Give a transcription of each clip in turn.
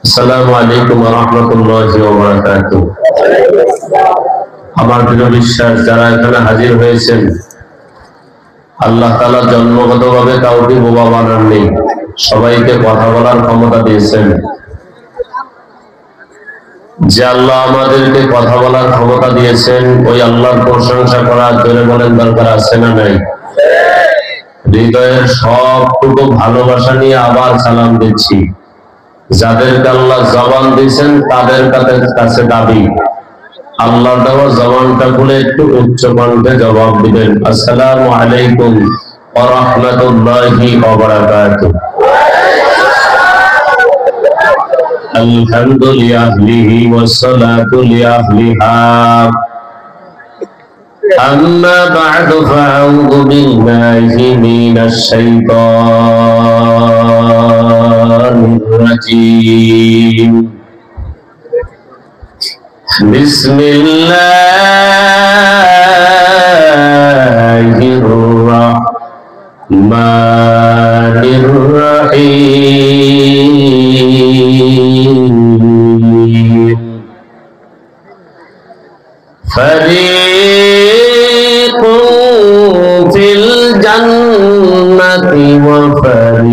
আসসালামু আলাইকুম ওয়া রাহমাতুল্লাহি ওয়া বারাকাতুহু। আমার দৃঢ় বিশ্বাস যারা এখানে হাজির হয়েছেন আল্লাহ তাআলা জন্মগতভাবে কাউকে বোবা বানাননি, সবাইকে কথা বলার ক্ষমতা দিয়েছেন। যে আল্লাহ আমাদেরকে কথা বলার ক্ষমতা দিয়েছেন ওই আল্লাহর প্রশংসা করার জন্য বলেন দরকার আছে না নাই? হৃদয়ের সবটুকু ভালোবাসা নিয়ে আবার সালাম দিচ্ছি। যাদেরকে আল্লাহ জবান দিয়েছেন তাদের কাছে দাবি আল্লাহ দেওয়া জবানটা খুলে একটু উচ্চ কণ্ঠে জবাব দিবেন, আসসালামু আলাইকুম ওয়া রাহমাতুল্লাহি ওয়া বারাকাতুহু। আলহামদুলিল্লাহি ওয়াস সালাতু লিআহলিহা আম্মা বা'দু ফাআউযু বিল্লাহি মিনাশ শাইতানির রাজীম। বিসমিল্লাহির রাহমানির রাহিম। ফারীকুন ফিল জান্নাতি ওয়া ফারীকুন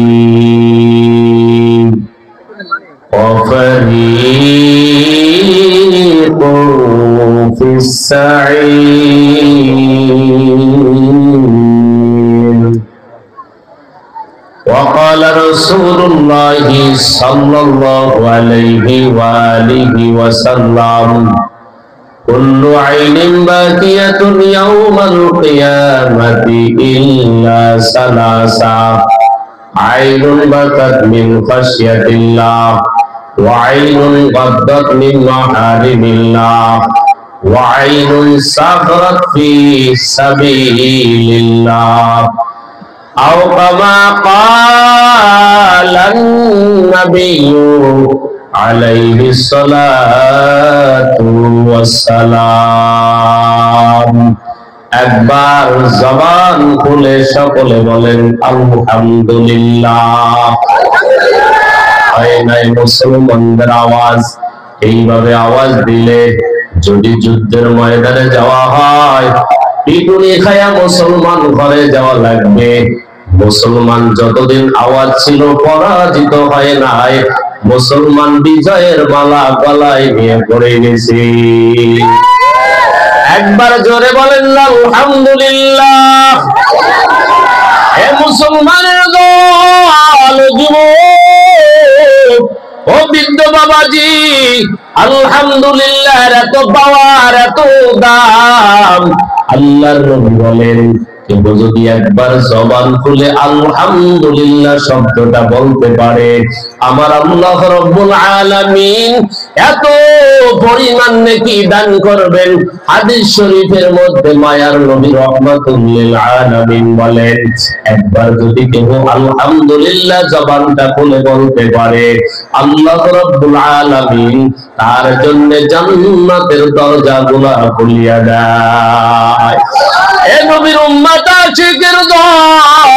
ফিস সাঈর। وقال رسول الله صلى الله عليه وآله وسلم كل عين باكية يوم القيامة إلا ثلاثة: عين بكت من خشية الله، وعين غضت من محارم الله، وعين سخرت في سبيل الله، أو كما قال النبي عليه الصلاة والسلام। একবার জবান খুলে সকলে বলেন আলহামদুলিল্লাহ। হয় নাই মুসলমানদের আওয়াজ, এইভাবে আওয়াজ দিলে যদি যুদ্ধের ময়দানে যাওয়া হয় পিটুনি খায়া মুসলমান ঘরে যাওয়া লাগবে। মুসলমান যতদিন আওয়াজ ছিল পরাজিত হয় নাই, মুসলমান বিজয়ের মালা গলায় নিয়ে পড়ে গেছে। একবার জোরে বলেন আলহামদুলিল্লাহ। হে মুসলমানের দল, যুবক ও বৃদ্ধ বাবাজি, আলহামদুলিল্লাহর এত পাওয়ার, এত দাম। আল্লাহর নবী বলেন কেউ যদি একবার জবান খুলে আলহামদুলিল্লাহ শব্দটা বলতে পারে, আমার আল্লাহ রাব্বুল আলামিন এত পরিমাণ নেকি দান করবেন। হাদিস শরীফের মধ্যে মায়ার নবী রাহমাতুল লিল আলামিন বলেন একবার যদি কেউ আলহামদুলিল্লাহ জবানটা খুলে বলতে পারে, আল্লাহ রাব্বুল আলামিন তার জন্য জান্নাতের দরজাগুলো খুলিয়া দেয়। এ নবীর উম্মত আশিকের দল,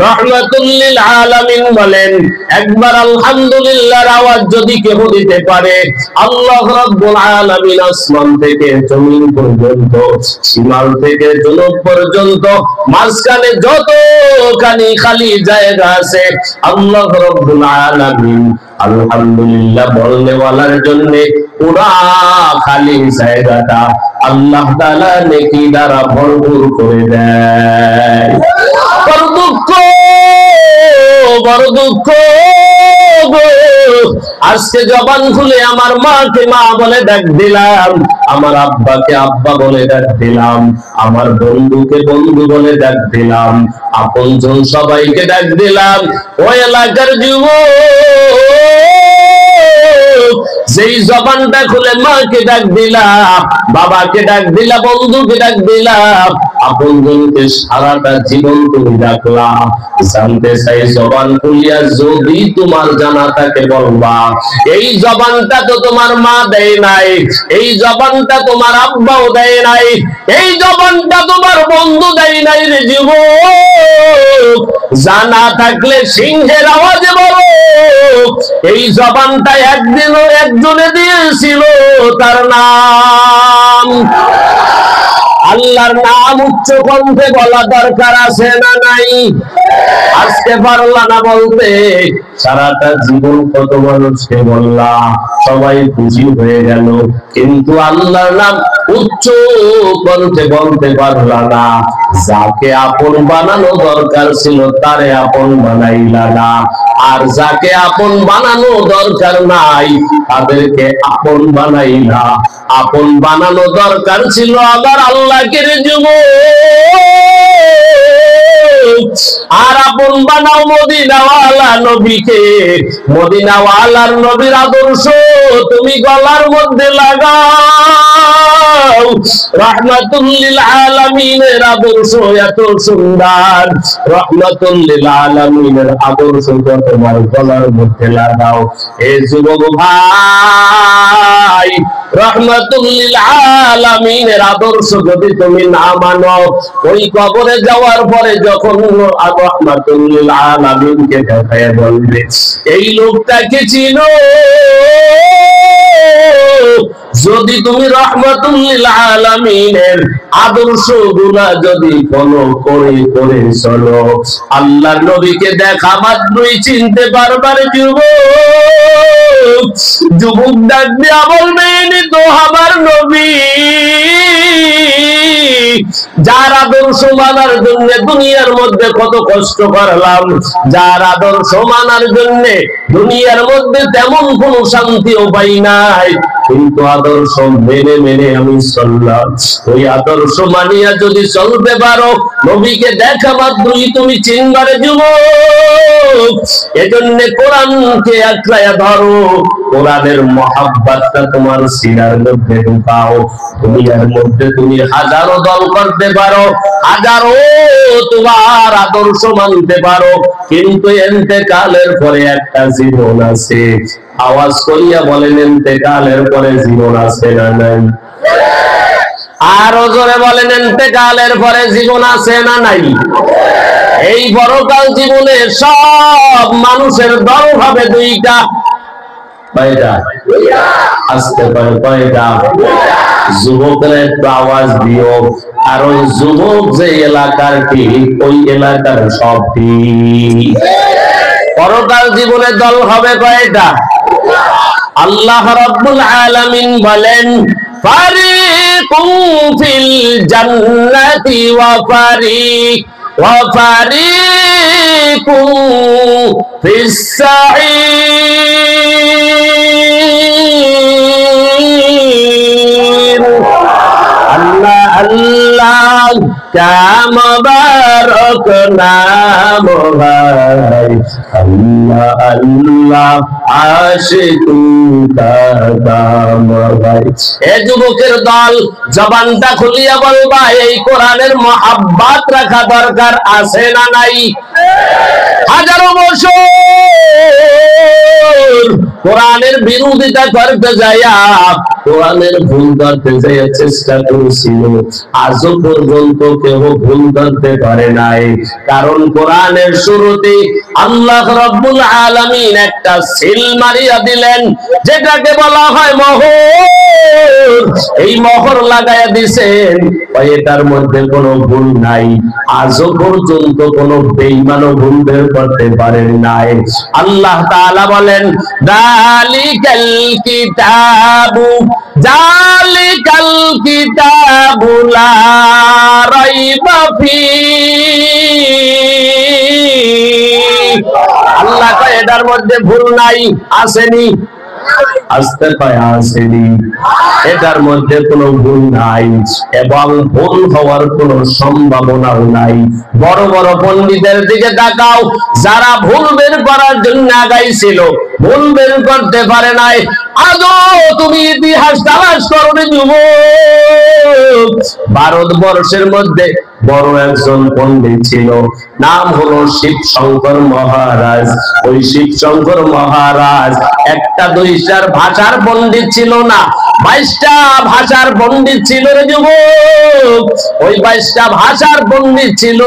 রাহমাতুল লিল আলামিন বলেন একবার আলহামদুলিল্লাহর আওয়াজ যদি কেউ দিতে পারে, আল্লাহ রাব্বুল আলামিন আসমান থেকে জমিন পর্যন্ত, সীমাল থেকে জনক পর্যন্ত, মাঝখানে যতখানি খালি জায়গা আছে, আল্লাহ রাব্বুল আলামিন আলহামদুলিল্লাহ বলনেওয়ালার জন্য পুরা খালি জায়গাটা আল্লাহ তাআলা নেকি দ্বারা ভরপুর করে দেয়। বড় দুঃখ, বড় দুঃখ গো, আজকে জবান খুলে আমার মাকে মা বলে ডাক দিলাম, আমার আব্বাকে আব্বা বলে ডাক দিলাম, আমার বন্ধুকে বন্ধু বলে ডাক দিলাম, আপনজন সবাইকে ডাক দিলাম। ওই এলাকার যুবক যেই জবানটা খুলে মাকে ডাক দিলাম, বাবাকে ডাক দিলাম, বন্ধুকে ডাক দিলাম, আপনজনকে সারাটা জীবন তুমি ডাকলা। জানতে চাই জবান খুলিয়া যদি তোমার জানা থাকে বলবা, এই জবানটা তো তোমার মা দেয় নাই, এই জবানটা তোমার আব্বাও দেয় নাই, এই জবানটা তোমার বন্ধু দেয় নাই রে যুবক। জানা থাকলে সিংহের আওয়াজে বলো এই জবানটা একদিনও একজনে দিয়েছিল, তার নাম আল্লাহর নাম উচ্চ কণ্ঠে বলা দরকার আছে না নাই? আজকে পারলা না বলতে, সারাটা জীবন কত মানুষকে বললাম, সবাই খুশি হয়ে গেল, কিন্তু আল্লাহর নাম উচ্চ কণ্ঠে বলতে পারলা না। যাকে আপন বানানো দরকার ছিল তারে আপন বানাইলা না, আর যাকে আপন বানানো দরকার নাই তাদেরকে আপন বানাইলা। আপন বানানো দরকার ছিল আবার আল্লাহকে আর আপন বানাও মদিনাওয়ালা নবীকে। মদিনাওয়ালার নবীর আদর্শ তুমি গলার মধ্যে লাগাও। রাহমাতুল লিল আলামিনের আদর্শ এত সুন্দর, রাহমাতুল লিল আলামিনের আদর্শ তোমার গলার মধ্যে লাগাও। এ যুবক ভাই, রাহমাতুল লিল আলামিনের আদর্শ যদি তুমি না মানো, ওই কবরে যাওয়ার পরে যখন রাহমাতুল লিল আলামিনকে দেখায় বলবে এই লোকটাকে চিনো, যদি তুমি রাহমাতুল লিল আলামিনের আদর্শগুলো যদি ফলো করে করে চলো, আল্লাহর নবীকে দেখা মাত্রই চিনতে পারবার। যুবক যুবক ডাক দিয়া বলবেন তো আমার নবী, যার আদর্শ মানার জন্য দুনিয়ার মধ্যে কত কষ্ট করলাম, যার আদর্শ মানার জন্য দুনিয়ার মধ্যে তেমন কোন শান্তিও পাই নাই, কিন্তু আদর্শ মেনে মেনে আমি চললাম। ওই আদর্শ মানিয়া যদি চলতে পারো, নবীকে দেখা মাত্রই তুমি চিনবারে। যুবক এজন্য কোরআনকে আঁকড়ায়া ধরো, কোরআনের মহাব্বতটা তোমার সিনার মধ্যে ঢুকাও। দুনিয়ার মধ্যে তুমি হাজারো দল করতে পারো, হাজারো তোমার আদর্শ মানতে পারো, কিন্তু ইন্তেকালের পরে একটা জীবন আছে। আওয়াজ করিয়া বলেন, ইন্তেকালের পরে জীবন আছে না নাই? আরো জোরে বলেন, ইন্তেকালের পরে জীবন আছে না নাই? এই পরকাল জীবনে সব মানুষের দল হবে দুইটা। কয়টা? আসতে পারে কয়টা? যুবকের একটু আওয়াজ দিও। আর ওই যুবক যে এলাকার ঠিক, ওই এলাকার সব ঠিক। পরকাল জীবনে দল হবে কয়টা? আল্লাহ রাব্বুল আলামিন বলেন, ফারিকুম ফিল জান্নাতি ওয়া ফারিকুম ফিস সাঈর। আল্লাহ আল্লাহ क्या मुबारक नाम है, अल्लाह अल्लाह आशिकू का दाम है। ए যুবকের দল, জবানটা খুলিয়া বলবা, এই কোরআনের মহাব্বত রাখা দরকার আছে না নাই? হাজারো বছর কোরআনের বিরোধিতা করতে যাইয়া, কোরআনের ভুল ধরতে যাইয়া চেষ্টা করেছিল, আজও পর্যন্ত কেউ ভুল ধরতে পারে নাই। কারণ কোরআনের শুরুতে আল্লাহ রাব্বুল আলামিন একটা সিল মারিয়া দিলেন, যেটাকে বলা হয় মোহর। এই মোহর লাগাইয়া দিয়েছেন, এটার মধ্যে কোনো ভুল নাই। আজও পর্যন্ত কোনো বেঈমানও ভুল বের করতে পারেন নাই। আল্লাহ তাআলা বলেন, যালিকাল কিতাবু যালিকাল কিতাবু লা রাইবা ফীহি। আল্লাহ কয় এটার মধ্যে ভুল নাই। আসেনি? আসতে পায় আসেনি। এটার মধ্যে কোনো ভুল নাই এবং ভুল হওয়ার কোনো সম্ভাবনাও নাই। বড় বড় পণ্ডিতের দিকে তাকাও, যারা ভুল বের করার জন্য আগাইছিল, ভুল বের করতে পারে নাই। আজও তুমি ইতিহাস তালাশ করবে যুবক, ভারতবর্ষের মধ্যে বড় একজন পণ্ডিত ছিল, নাম হলো শিবশঙ্কর মহারাজ। ওই শিবশঙ্কর মহারাজ একটা দুইটার ভাষার পণ্ডিত ছিল না, 22টা ভাষার পণ্ডিত ছিল রে যুবক। ওই 22টা ভাষার পণ্ডিত ছিল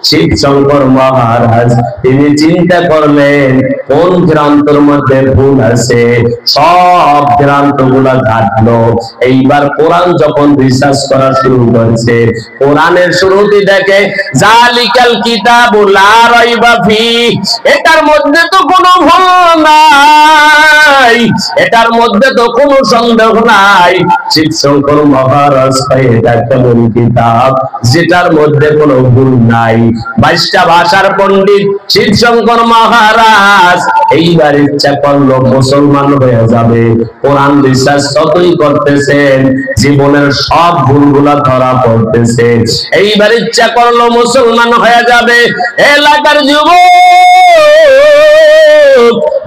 শিবশঙ্কর মহারাজ। তিনি চিন্তা করলেন কোন গ্রন্থের মধ্যে ভুল আছে, সব গ্রন্থগুলা ঘাটলো। এইবার কোরআন যখন রিসার্চ করা শুরু করেছে, কোরআনের শুরুতে দেখে জালিকাল কিতাবু লা রাইবা ফিহি, এটার মধ্যে তো কোনো ভুল নাই, এটার মধ্যে তো কোনো সন্দেহ নাই। শিবশঙ্কর মহারাজ এটা কেমন কিতাব যেটার মধ্যে কোনো ভুল নাই? 22টা ভাষার পণ্ডিত শিবশঙ্কর মহারাজ এইবার ইচ্ছা করলো মুসলমান হয়ে যাবে। কোরআন রিসার্চ যতই করতেছেন জীবনের সব ভুলগুলা ধরা পড়তেছে। এইবার ইচ্ছা করলো মুসলমান হয়ে যাবে। এলাকার যুবক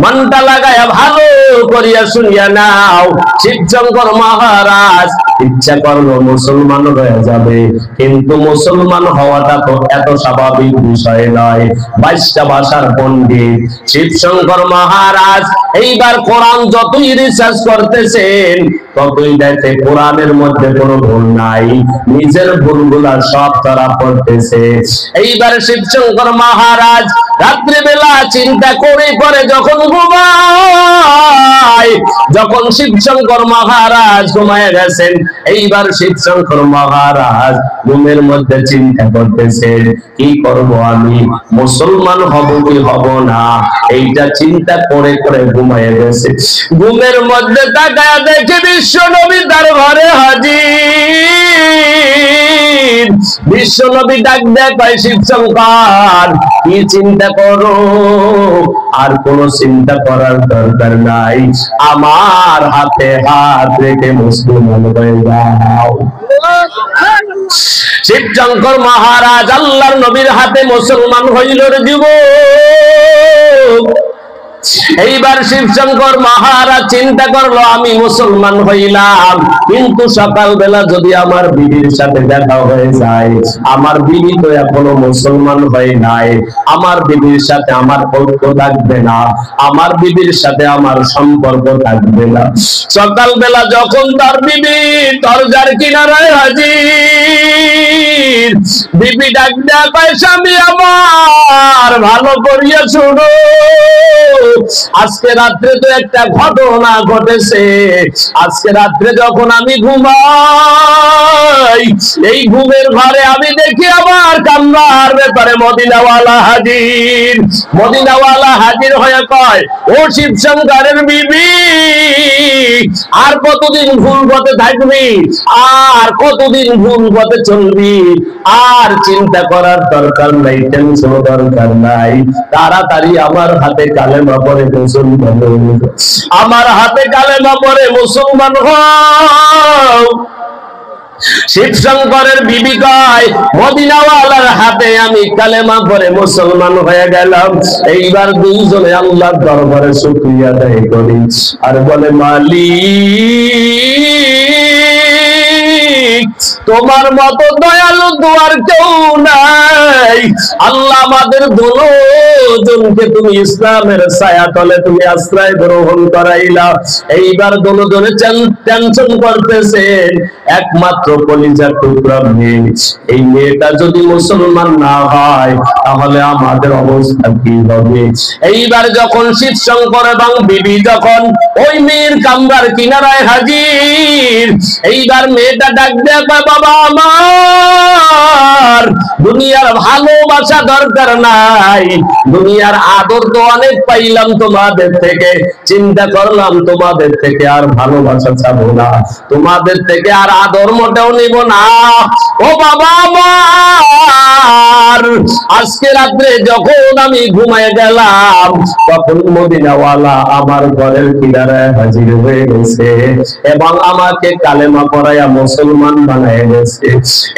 মনটা লাগায়া ভালো করিয়া শুনিয়া নাও, শিবশঙ্কর মহারাজ ইচ্ছা করলো মুসলমান হয়ে যাবে, কিন্তু মুসলমান হওয়াটা তো এত স্বাভাবিক বিষয় নয়। 22টা ভাষার পণ্ডিত শিবশঙ্কর মহারাজ এইবার কোরআন যতই রিসার্চ করতেছেন ততই দেখে কোরআনের মধ্যে কোনো ভুল নাই, নিজের ভুলগুলা সব ধরা পড়তেছে। এইবার শিবশঙ্কর মহারাজ রাত্রিবেলা চিন্তা করে করে যখন ঘুমায়, যখন শিবশঙ্কর মহারাজ ঘুমায় গেছেন, এইবার শিবশঙ্কর মহারাজ ঘুমের মধ্যে চিন্তা করতেছেন কি করব, আমি মুসলমান হব কি হব না, এইটা চিন্তা করে করে ঘুমায় গেছে। ঘুমের মধ্যে তাকায়া দেখে বিশ্ব নবী তার ঘরে হাজির। বিশ্ব নবী ডাক দেয়, কয় শিবশঙ্কর কি চিন্তা করো? আর কোন চিন্তা করার দরকার নাই, আমার হাতে হাত রেখে মুসলমান হয়ে যাও। শিবশঙ্কর মহারাজ আল্লাহর নবীর হাতে মুসলমান হইল রে যুবক। এইবার শিবশঙ্কর মহারাজ চিন্তা করলো আমি মুসলমান হইলাম, কিন্তু সকালবেলা যদি আমার বিবির সাথে দেখা হয়ে যায়, আমার বিবি তো এখনো মুসলমান হয় নাই, আমার বিবির সাথে আমার ঐক্য থাকবে না, আমার বিবির সাথে আমার সম্পর্ক থাকবে না। সকালবেলা যখন তার বিবি দরজার কিনারায় হাজির, বিবি ডাক দেয়া কয় স্বামী আমার ভালো করিয়া শুনো, আজকে রাত্রে তো একটা ঘটনা ঘটেছে। আজকে রাত্রে যখন আমি ঘুমাই, এই ঘুমের ঘরে আমি দেখি আমার কামরার ব্যাপারে মদিনাওয়ালা হাজির। মদিনাওয়ালা হাজির হয়ে কয়, ও শিবশঙ্করের বিবি, আর কতদিন ভুল পথে থাকবি, আর কতদিন ভুল পথে চলবি? আর চিন্তা করার দরকার নাই, টেনশন দরকার নাই, তাড়াতাড়ি আমার হাতে কালেমা পড়ে মুসলমান হও, আমার হাতে কালেমা পড়ে মুসলমান হও। শিবশঙ্করের বিবি কয়, মদিনাওয়ালার হাতে আমি কালেমা পড়ে মুসলমান হয়ে গেলাম। এইবার দুইজনে আল্লাহর দরবারে শুকরিয়া আদায় করি আর বলে, মালিক তোমার মতো দয়ালু দুয়ার কেউ নাই। আল্লাহ আমাদের দুজনকে তুমি ইসলামের ছায়া তলে তুমি আশ্রয় গ্রহণ করাইলা। এইবার দুজনে টেনশন করতেছেন, একমাত্র কলিজার টুকরা মেয়ে, এই মেয়েটা যদি মুসলমান না হয় তাহলে আমাদের অবস্থা কি হবে? এইবার যখন শিবশঙ্কর এবং বিবি যখন ওই মেয়ের কামরার কিনারায় হাজির, এইবার মেয়েটা ডাক দেয়া কয়, বাবা আমার দুনিয়ার ভালোবাসা দরকার নাই, দুনিয়ার আদর তো অনেক পাইলাম তোমাদের থেকে, চিন্তা করলাম তোমাদের থেকে আর ভালোবাসা চাবো না, তোমাদের থেকে আর আদর মোটেও নিব না। ও বাবা আমার, আজকে রাত্রে যখন আমি ঘুমায় গেলাম তখন মদিনাওয়ালা আমার ঘরের কিনারায় হাজির হয়ে গেছে এবং আমাকে কালেমা পড়াইয়া মুসলমান বানায় গেছে।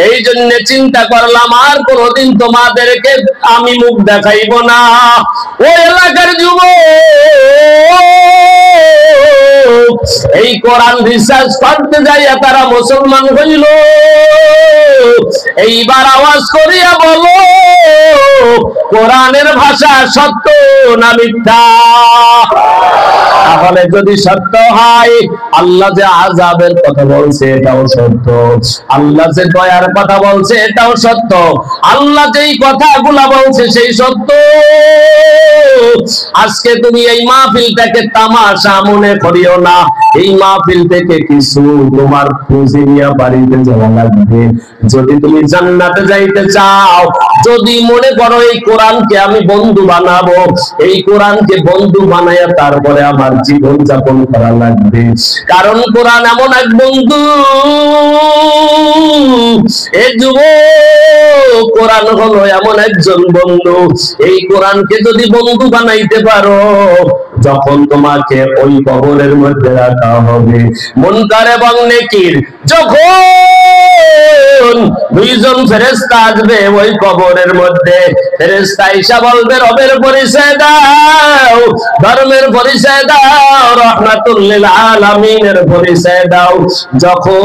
এই জন্য চিন্তা করলাম আর কোনদিন তোমাদেরকে আমি মুখ দেখাইব না। ওই এলাকার যুবক এই কোরআন রিসার্চ করতে যাইয়া তারা মুসলমান হইল। এইবার আওয়াজ করিয়া বলো, কোরআনের ভাষা সত্য না মিথ্যা? তাহলে যদি সত্য হয়, আল্লাহ যে আযাবের কথা বলছে এটাও সত্য, আল্লাহ যে দয়ার কথা বলছে এটাও সত্য, আল্লাহ যেই কথাগুলা বলছে সেই সত্য। আজকে তুমি এই মাহফিলটাকে তামাশা মনে করিও না। এই মাহফিল থেকে কিছু তোমার পুঁজি নিয়ে বাড়িতে যাওয়া লাগবে। যদি তুমি জান্নাতে যাইতে চাও, যদি মনে করো এই কোরআনকে আমি বন্ধু বানাবো, এই কোরআনকে বন্ধু বানাইয়া তারপরে আমার জীবন যাপন করা লাগবে। কারণ কোরআন এমন এক বন্ধু, এই যুবক, কোরআন হলো এমন একজন বন্ধু। এই কোরআনকে যদি বন্ধু বানাইতে পারো, যখন তোমাকে ওই কবরের মধ্যে রাখা হবে, মুনকার এবং নেকির যখন দুইজন ফেরেশতা আসবে ওই কবরের মধ্যে, ফেরেশতা ঈসা বলবে রবের পরিচয় দাও, ধর্মের পরিচয় দাও, রাহমাতুল লিল আলামিনের পরিচয় দাও। যখন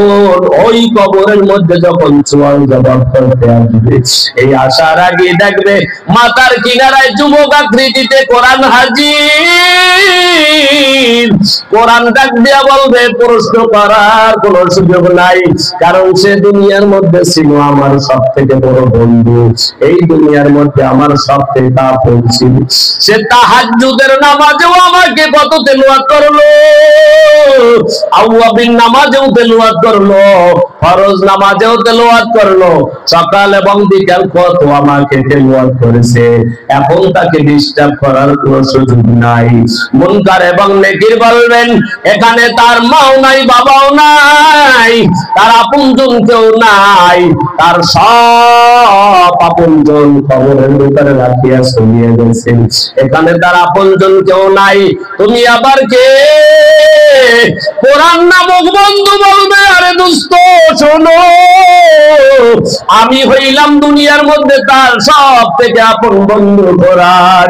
ওই কবরের মধ্যে যখন সওয়াল জবাব করতে আসবে, এই আসার আগে দেখবে মাথার কিনারায় যুবক আকৃতিতে কোরআন হাজির। কোরআন ডাক দিয়া বলবে প্রশ্ন করার কোন সুযোগ নাই, কারণ সে দুনিয়ার মধ্যে ছিল আমার সব থেকে বড় বন্ধু, এই দুনিয়ার মধ্যে আমার সব থেকে আপন ছিল। সে তাহাজ্জুদের নামাজেও আমাকে কত তেলাওয়াত করলো, আওয়াবিন নামাজেও তেলাওয়াত করলো, ফরজ নামাজেও তেলাওয়াত করলো, সকাল এবং বিকাল কত আমাকে তেলাওয়াত করেছে। এখন তাকে ডিস্টার্ব করার কোনো সুযোগ নাই। মুনকার এবং নেকির বলবেন এখানে তার মাও নাই, বাবাও নাই, তার আপনজন কেউ নাই, তার সব আপনজন কবরের ভিতরে রাখিয়া চলিয়ে গেছেন, এখানে তার আপনজন কেউ নাই। তুমি আবার কে? কোরআন নামক বন্ধু বলবে আরে দোস্ত শোনো, আমি হইলাম দুনিয়ার মধ্যে তার সব থেকে আপন বন্ধু কোরআন।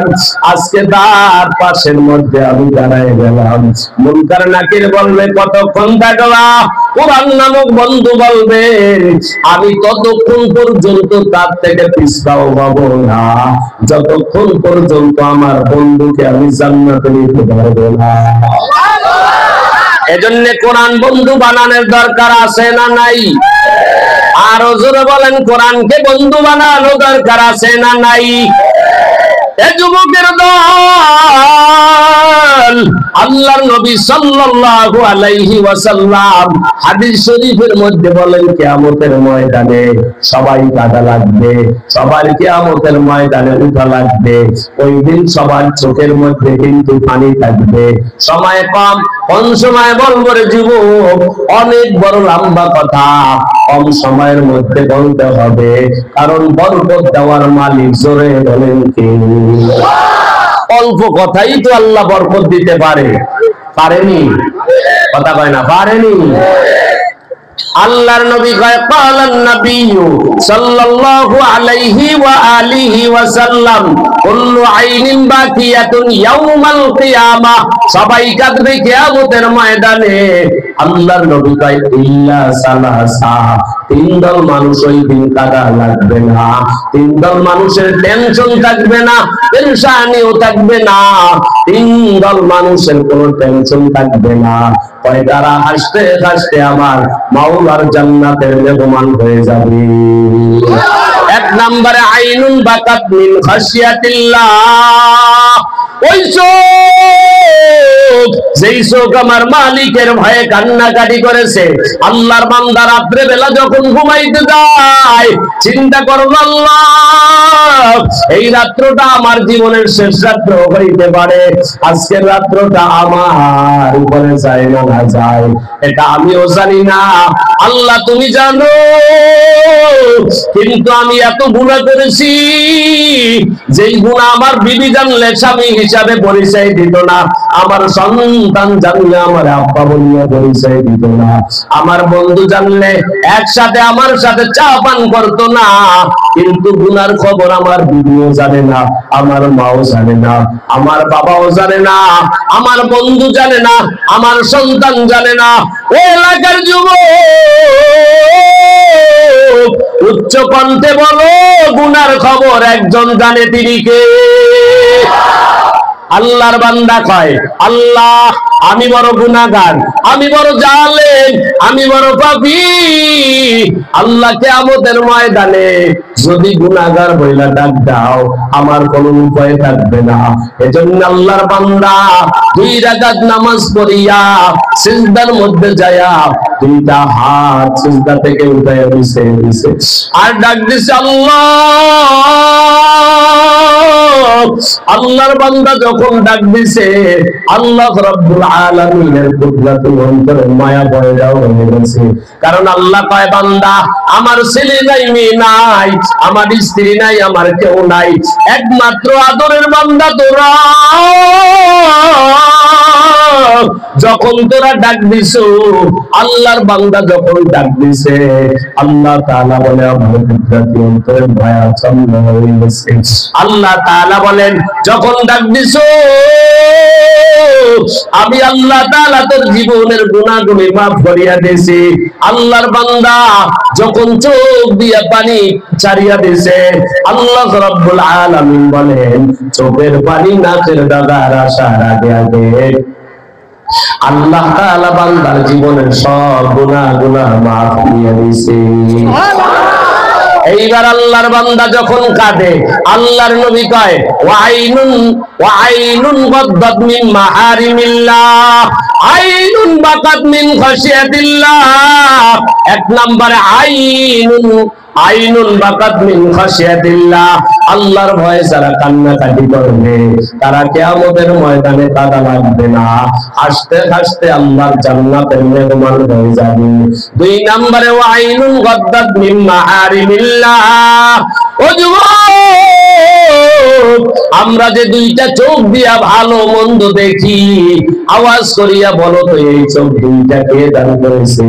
আজকে তার পাশের মধ্যে আমি দাঁড়ায় গেলাম। মুনকার নাকির বলবে কতক্ষণ থাকলা? কোরআন নামক বন্ধু বলবে আমি ততক্ষণ পর্যন্ত তার থেকে পিছাও পাবো না, যতক্ষণ পর্যন্ত আমার বন্ধুকে আমি জান্নাতে নিতে পারবো না। এজন্য কোরআন বন্ধু বানানোর দরকার আছে না নাই? আরো জোরে বলেন, কোরআনকে বন্ধু বানানো দরকার আছে না নাই? এ যুবকের দল, আল্লাহর নবী সাল্লাল্লাহু আলাইহি ওয়াসাল্লাম হাদিস শরীফের মধ্যে বলেন কিয়ামতের ময়দানে সবাই কাঁদা লাগবে, সবার কিয়ামতের ময়দানে উঠা লাগবে। ওই দিন সবার চোখের মধ্যে কিন্তু পানি থাকবে। সময় কম, কোন সময় বলবো রে যুবক? অনেক বড় লম্বা কথা কম সময়ের মধ্যে বলতে হবে, কারণ বরকত দেওয়ার মালিক। জোরে বলেন কে? অল্প কথাই তো আল্লাহ বরকত দিতে পারে, পারেনি? কথা কয় না, পারেনি? আল্লাহর নবী কয় ক্বালান নবিয়্যু সাল্লাল্লাহু আলাইহি ওয়া আলিহি ওয়াসাল্লাম কুল্লু আইনিন বাকিয়াতুন ইয়াউমাল কিয়ামাহ, সবাই কাঁদবে কিয়ামতের ময়দানে। আল্লাহর নবী কয় ইল্লা সালাসা, তিন দল মানুষ ওই দিন কাঁদা লাগবে না, তিন দল মানুষের টেনশন থাকবে না, পেরেশানিও থাকবে না, তিন দল মানুষের কোনো টেনশন থাকবে না। কয় তারা হাসতে হাসতে আমার মাওলার জান্নাতের মেহমান হয়ে যাবে। এক নম্বরে আইনুন বাকাত মিন খাশিয়াতিল্লাহ, ওই চোখ যেই চোখ আমার মালিকের ভয়ে কান্নাকাটি করেছে। আল্লাহর বান্দা রাত্রে বেলা যখন ঘুমাইতে যায় চিন্তা করো আল্লাহ এই রাত্রটা আমার জীবনের শেষ রাত্র হইতে পারে, আজকের রাত্রটা আমার উপরে যায় না না যায় এটা আমিও জানি না, আল্লাহ তুমি জানো। কিন্তু আমি এত গুনাহ করেছি যেই গুনাহ আমার বিবি জানলে স্বামী হিসাবে পরিচয় দিত না, আমার সন্তান সন্তান জানলে আমার আব্বা বলিয়া পরিচয় দিত না, আমার বন্ধু জানলে একসাথে আমার সাথে চা পান করতো না। কিন্তু গুনার খবর আমার বিবিও জানে না, আমার মাও জানে না, আমার বাবাও জানে না, আমার বন্ধু জানে না, আমার সন্তান জানে না। ওই এলাকার যুবক উচ্চ কণ্ঠে বলো, গুনার খবর একজন জানে, তিনি কে? আল্লাহর বান্দা কয়, আল্লাহ আমি বড় গুনাহগার, আমি বড় জালেম, আমি বড় পাপী। আল্লাহ কিয়ামতের ময়দানে যদি গুনাহগার বইলা ডাক দাও, আমার কোনো উপায় থাকবে না। এজন্য আল্লাহর বান্দা 2 রাকাত নামাজ পড়িয়া সিজদার মধ্যে যায়া 2টা হাত সিজদা থেকে উঠাইয়া দিছে আর ডাক দিছে আল্লাহ। আল্লাহর বান্দা যখন ডাক দিছে, আল্লাহ রাব্বুল আলামিনের কুদরতের অন্তরে মায়া পয়দা হয়ে গেছে। কারণ আল্লাহ কয়, বান্দা আমার ছেলে নাই, মেয়ে নাই, আমার স্ত্রী নাই, আমার কেউ নাই, একমাত্র আদরের বান্দা তোরা। যখন তোরা ডাক দিছো, আল্লাহর বান্দা যখন ডাক দিছে, আল্লাহ তাআলা বলে আমার কুদরতের অন্তরে মায়া চালু হয়ে গেছে। আল্লাহ তাআলা বলেন, যখন ডাক দিছো আমি আল্লাহ তাআলা তোর জীবনের গুনাহগুলি মাফ করিয়া দিয়েছি। আল্লাহর বান্দা যখন চোখ দিয়া পানি ছাড়িয়া দিয়েছে, আল্লাহ রাব্বুল আলামিন বলেন, চোখের পানি নাকের দাগার আসার আগে আগে আল্লাহ তাআলা বান্দার জীবনের সব গুনাহগুলো মাফ করে দিয়েছে। এইবার আল্লাহর বান্দা যখন কাঁদে, আল্লাহর নবী কয়, ওয়াইনুন গাদ্দাত মিন মাহারিমিল্লাহ, আইনুন বাকাত মিন খাশিয়াতিল্লাহ। 1 নম্বরে আইনুন বাকাত মিন খাশিয়াতিল্লাহ, আল্লাহর ভয়ে যারা কান্নাকাটি করবে তারা কিয়ামতের ময়দানে কাঁদা লাগবে না, হাসতে হাসতে আল্লাহর জান্নাতের মেহমান হয়ে যাবে। 2 নম্বরে ওয়াইনুন গাদ্দাত মিন মাহারিমিল্লাহ। ও যুবক, আমরা যে 2টা চোখ দিয়া ভালো মন্দ দেখি, আওয়াজ করিয়া বলো তো এই চোখ 2টা কে দান করেছে?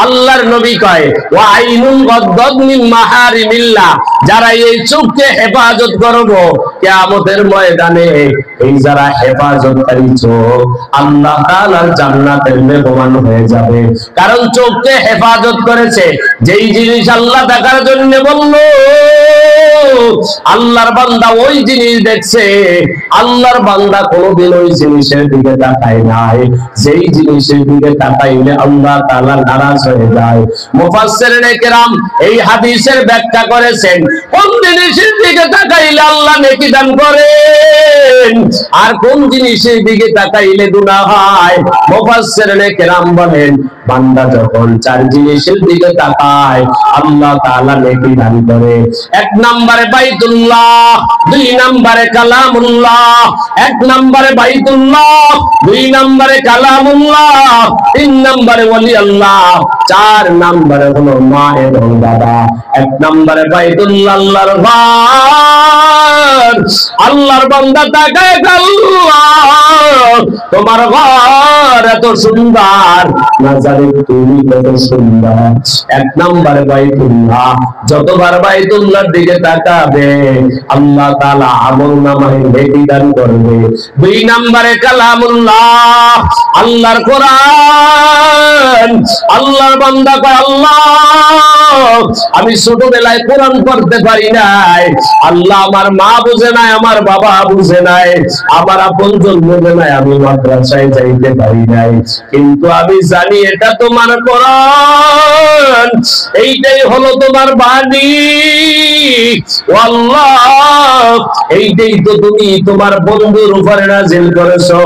আল্লাহর নবী কয়, ওয়া আইনুন গাদ্দাত মিন মাহারিমিল্লাহ, যারা এই চোখকে হেফাজত করব কিয়ামতের ময়দানে, এই যারা হেফাজতকারী চোখ আল্লাহ তাআলার জান্নাতের মেহমান হয়ে যাবে। কারণ চোখকে হেফাজত করেছে, যেই জিনিস আল্লাহ দেখার জন্য বলল, আল্লাহর বান্দা ওই জিনিস দেখছে। আল্লাহর বান্দা কোনোদিন ওই জিনিসের দিকে তাকায় নাই, যেই জিনিসের দিকে তাকাইলে আল্লাহ তাআলা নারাজ হয়ে যায়। মুফাসসিরিনে কেরাম এই হাদিসের ব্যাখ্যা করেছেন, কোন জিনিসের দিকে তাকাইলে আল্লাহ নেকি দান করেন আর কোন জিনিসের দিকে তাকাইলে গুনাহ হয়। মুফাসসিরিনে কেরাম বলেন, বান্দা যখন 4 জিনিসের দিকে তাকায় আল্লাহ তাআলা নেকি দান করে। 1 নম্বরে বাইতুল্লাহ, 2 নম্বরে কালামুল্লাহ। 1 নম্বরে বাইতুল্লাহ, 2 নম্বরে কালামুল্লাহ, 3 নম্বরে ওলি আল্লাহ, 4 নম্বরে হলো মা এবং বাবা। 1 নম্বরে বাইতুল্লাহ, আল্লাহর ঘর। আল্লাহর বান্দা তাকায়, আল্লাহ তোমার ঘর এত সুন্দর, না জানি তুমি কত সুন্দর। 1 নম্বরে বাইতুল্লাহ, যতবার বাইতুল্লাহর দিকে তাকাবে আল্লাহ তাআলা আমলনামায় নেকি দান করবে। 2 নম্বরে কালামুল্লাহ, আল্লাহর কোরআন। আল্লাহর বান্দা কয়, আল্লাহ আমি ছোটবেলায় কোরআন পড়তে পারি নাই, আল্লাহ আমার মা বুঝে নাই, আমার বাবা বুঝে নাই, আমার আপনজন বুঝে নাই, আমি মাদ্রাসায় যাইতে পারি নাই, কিন্তু আমি জানি এটা তোমার কোরআন, এইটাই হলো তোমার বাণী। আল্লাহ এইটাই তো তুমি তোমার বন্ধুর উপরে নাযিল করেছো।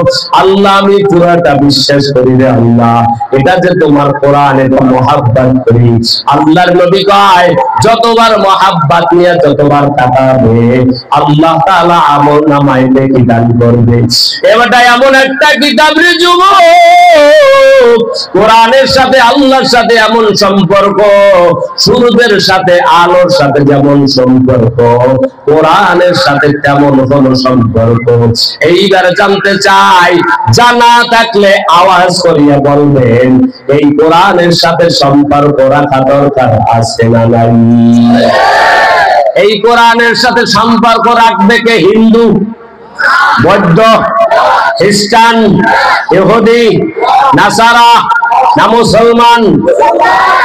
আল্লাহ আমি পুরাটা এটা বিশ্বাস করি রে আল্লাহ, এটা যে তোমার কোরআন, এটা মহাব্বত করি। আল্লাহর নবী কয় যতবার মহাব্বত নিয়ে যতবার তাকাবে আল্লাহ তাআলা আমল নামায় নেকি দান করবে। এবারটা এমন একটা কিতাব রে যুবক, কোরআনের সাথে আল্লাহর সাথে এমন সম্পর্ক, সূর্যের সাথে আলোর সাথে যেমন সম্পর্ক, কোরআনের সাথে তেমন কোন সম্পর্ক। এইবার জানতে চাই, জানা থাকলে আওয়াজ করিয়া বলবেন এই কোরআনের সাথে সম্পর্ক রাখা দরকার আছে না নাই? এই কোরআনের সাথে সম্পর্ক রাখবে কে? হিন্দু, বৌদ্ধ, খ্রিস্টান, ইহুদি, নাসারা না মুসলমান?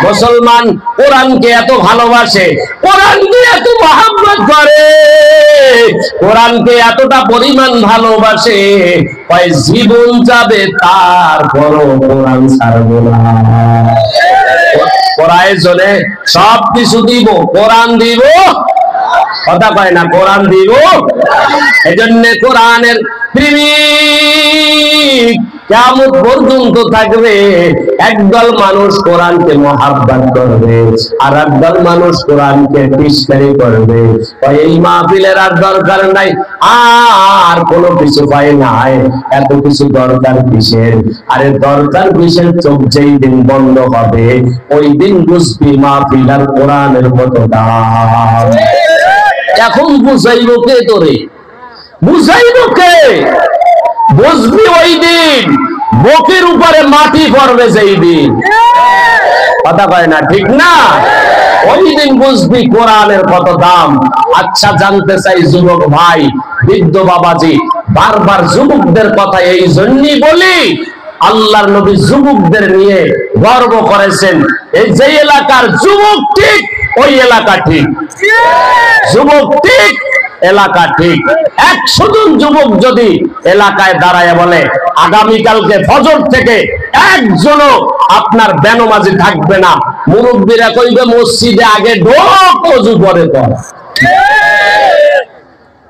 মুসলমান কোরআনকে এত ভালোবাসে, কোরআনকে এত মহব্বত করে, কোরআনকে এতটা পরিমাণ ভালোবাসে, কয় জীবন যাবে তারপরও কোরআন ছাড়বো না। প্রয়োজনে সব কিছু দিব, কোরআন দিব, কথা কয় না, কোরআন দিব। এজন্য কোরআনের প্রেমিক কিয়ামত পর্যন্ত থাকবে। একদল মানুষ কোরআনকে মহাব্বত করবে, আর একদল মানুষ কোরআনকে তিরস্কারি করবে। এই মাহফিলের আর দরকার নাই, আর কোনো কিছু পাই নাই, এত কিছু দরকার কিসের? আরে দরকার কিসের? চোখ যেই দিন বন্ধ হবে ওই দিন বুঝবি মাহফিল আর কোরআনের মতো দাম। এখন বুঝাইব কে তোরে? বুঝাইব কে? বুঝবি ওই দিন বুকের উপরে মাটি পড়বে যেই দিন, কথা কয় না, ঠিক না? ওই দিন বুঝবি কোরআনের কত দাম। আচ্ছা জানতে চাই যুবক ভাই, বৃদ্ধ বাবাজি, বারবার যুবকদের কথা এই জন্যই বলি, আল্লাহর নবী যুবকদের নিয়ে গর্ব করেছেন। এই যে এলাকার যুবক ঠিক, ওই এলাকা ঠিক, যুবক ঠিক, এলাকা ঠিক। 100 জন যুবক যদি এলাকায় দাঁড়ায় বলে আগামীকালকে ফজর থেকে একজনও আপনার বেনমাজি থাকবে না, মুরব্বীরা কইবে মসজিদে আগে ঢোক, ওযু পরে কর।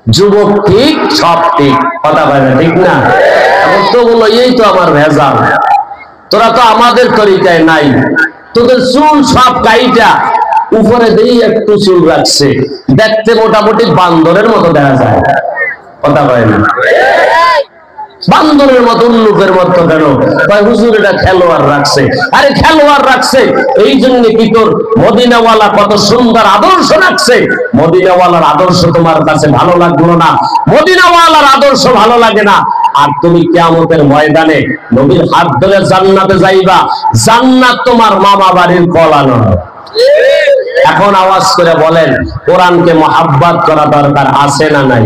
যুবক ঠিক, সব ঠিক, কথা বলে না, ঠিক না? এখন তো বলো এই তো আমার ভেজাল, তোরা তো আমাদের তরিকায় নাই, তোদের চুল সব কাইটা উপরে দিয়ে একটু চুল রাখছে, দেখতে মোটামুটি বান্দরের মতো দেখা যায়, কথা বলে না? বান্দরের মতো, উল্লুকের মতো কেন? হুজুর এটা খেলোয়াড় রাখছে। আরে খেলোয়াড় রাখছে এই জন্য কি তোর মদিনাওয়ালা কত সুন্দর আদর্শ রাখছে, মদিনাওয়ালার আদর্শ তোমার কাছে ভালো লাগলো না, মদিনাওয়ালার আদর্শ ভালো লাগে না, আর তুমি কিয়ামতের ময়দানে নবীর হাত ধরে জান্নাতে যাইবা, জান্নাত তোমার মামা বাড়ির কলা নয়। এখন আওয়াজ করে বলেন কোরআনকে মহাব্বত করা দরকার আছে না নাই?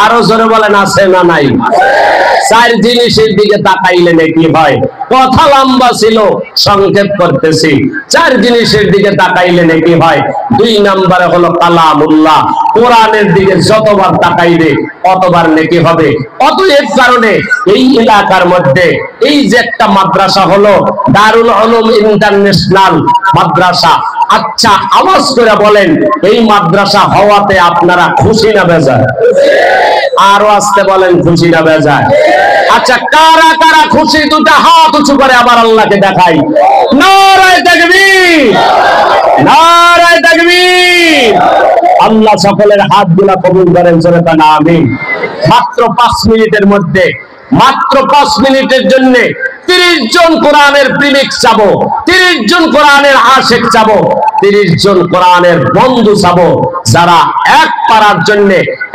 আরো জোরে বলেন আছে না নাই? 4 জিনিসের দিকে তাকাইলে নাকি হয়, কথা লম্বা ছিল সংক্ষেপ করতেছি। 4 জিনিসের দিকে তাকাইলে নাকি হয়। 2 নম্বরে হলো কালামুল্লাহ, কোরআনের দিকে যতবার তাকাইবে ততবার নেকি হবে। অতএব কারণে এই এলাকার মধ্যে এই যে একটা মাদ্রাসা হলো দারুল উলুম ইন্টারন্যাশনাল মাদ্রাসা, আচ্ছা আওয়াজ করে বলেন এই মাদ্রাসা হওয়াতে আপনারা খুশি না বেজার? আরো আসতে বলেন খুশি না বেজার? আচ্ছা কারা কারা খুশি? দুটা হাত উঁচু করে আবার আল্লাহকে দেখাই। নারায়ে তাকবীর, নারায়ে তাকবীর। আল্লাহ সকলের হাতগুলা কবুল করেন, জোরে বলেন আমিন। মাত্র 5 মিনিটের মধ্যে, মাত্র 5 মিনিটের জন্য 30 জন কোরআনের প্রেমিক চাবো, 30 জন কোরআনের আশিক চাবো, 30 জন কোরআনের বন্ধু চাবো, যারা এক পারার জন্য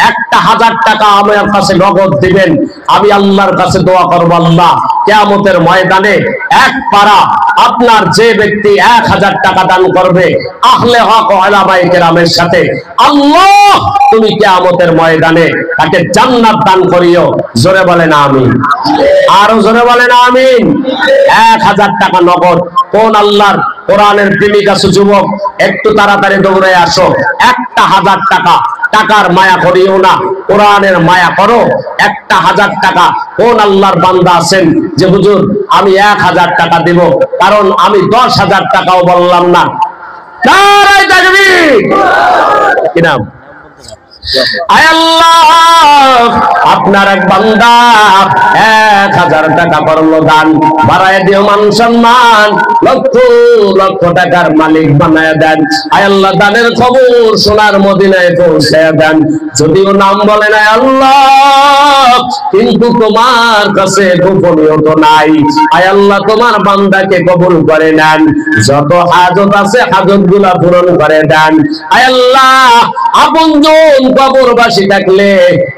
1000 টাকা আমার কাছে নগদ দিবেন। আমি আল্লাহর কাছে দোয়া করব, আল্লাহ কিয়ামতের ময়দানে এক পারা আপনার যে ব্যক্তি 1000 টাকা দান করবে আহলে হক উলামায়ে কেরামের সাথে, আল্লাহ তুমি কিয়ামতের ময়দানে তাকে জান্নাত দান করিও। জোরে বলেন আমিন, আরো জোরে বলেন আমিন। 1000 টাকা নগদ। কোন আল্লাহর কোরআনের প্রেমিক আছো যুবক, একটু তাড়াতাড়ি দৌড়ে আসো। 1000 টাকা, টাকার মায়া করিও না, কোরআনের মায়া করো। 1000 টাকা। কোন আল্লাহর বান্দা আছেন যে হুজুর আমি 1000 টাকা দেব, কারণ আমি 10,000 টাকাও বললাম না? নারায়ে তাকবীর। কি নাম? আয় আল্লাহ, আপনার এক বান্দা 1000 টাকা করলো দান, বাড়ায় দিও মান সম্মান, লক্ষ লক্ষ টাকার মালিক বানায় দেন। আয় আল্লাহ দানের খবর সোনার মদিনায় পৌঁছায় দেন। যদিও নাম বলে না আল্লাহ, কিন্তু তোমার কাছে গোপনীয়তা নাই। আয় আল্লাহ তোমার বান্দাকে কবুল করে নেন, যত হাজত আছে হাজত গুলা পূরণ করে দেন। আয় আল্লাহ আপনজন কবরবাসী থাকলে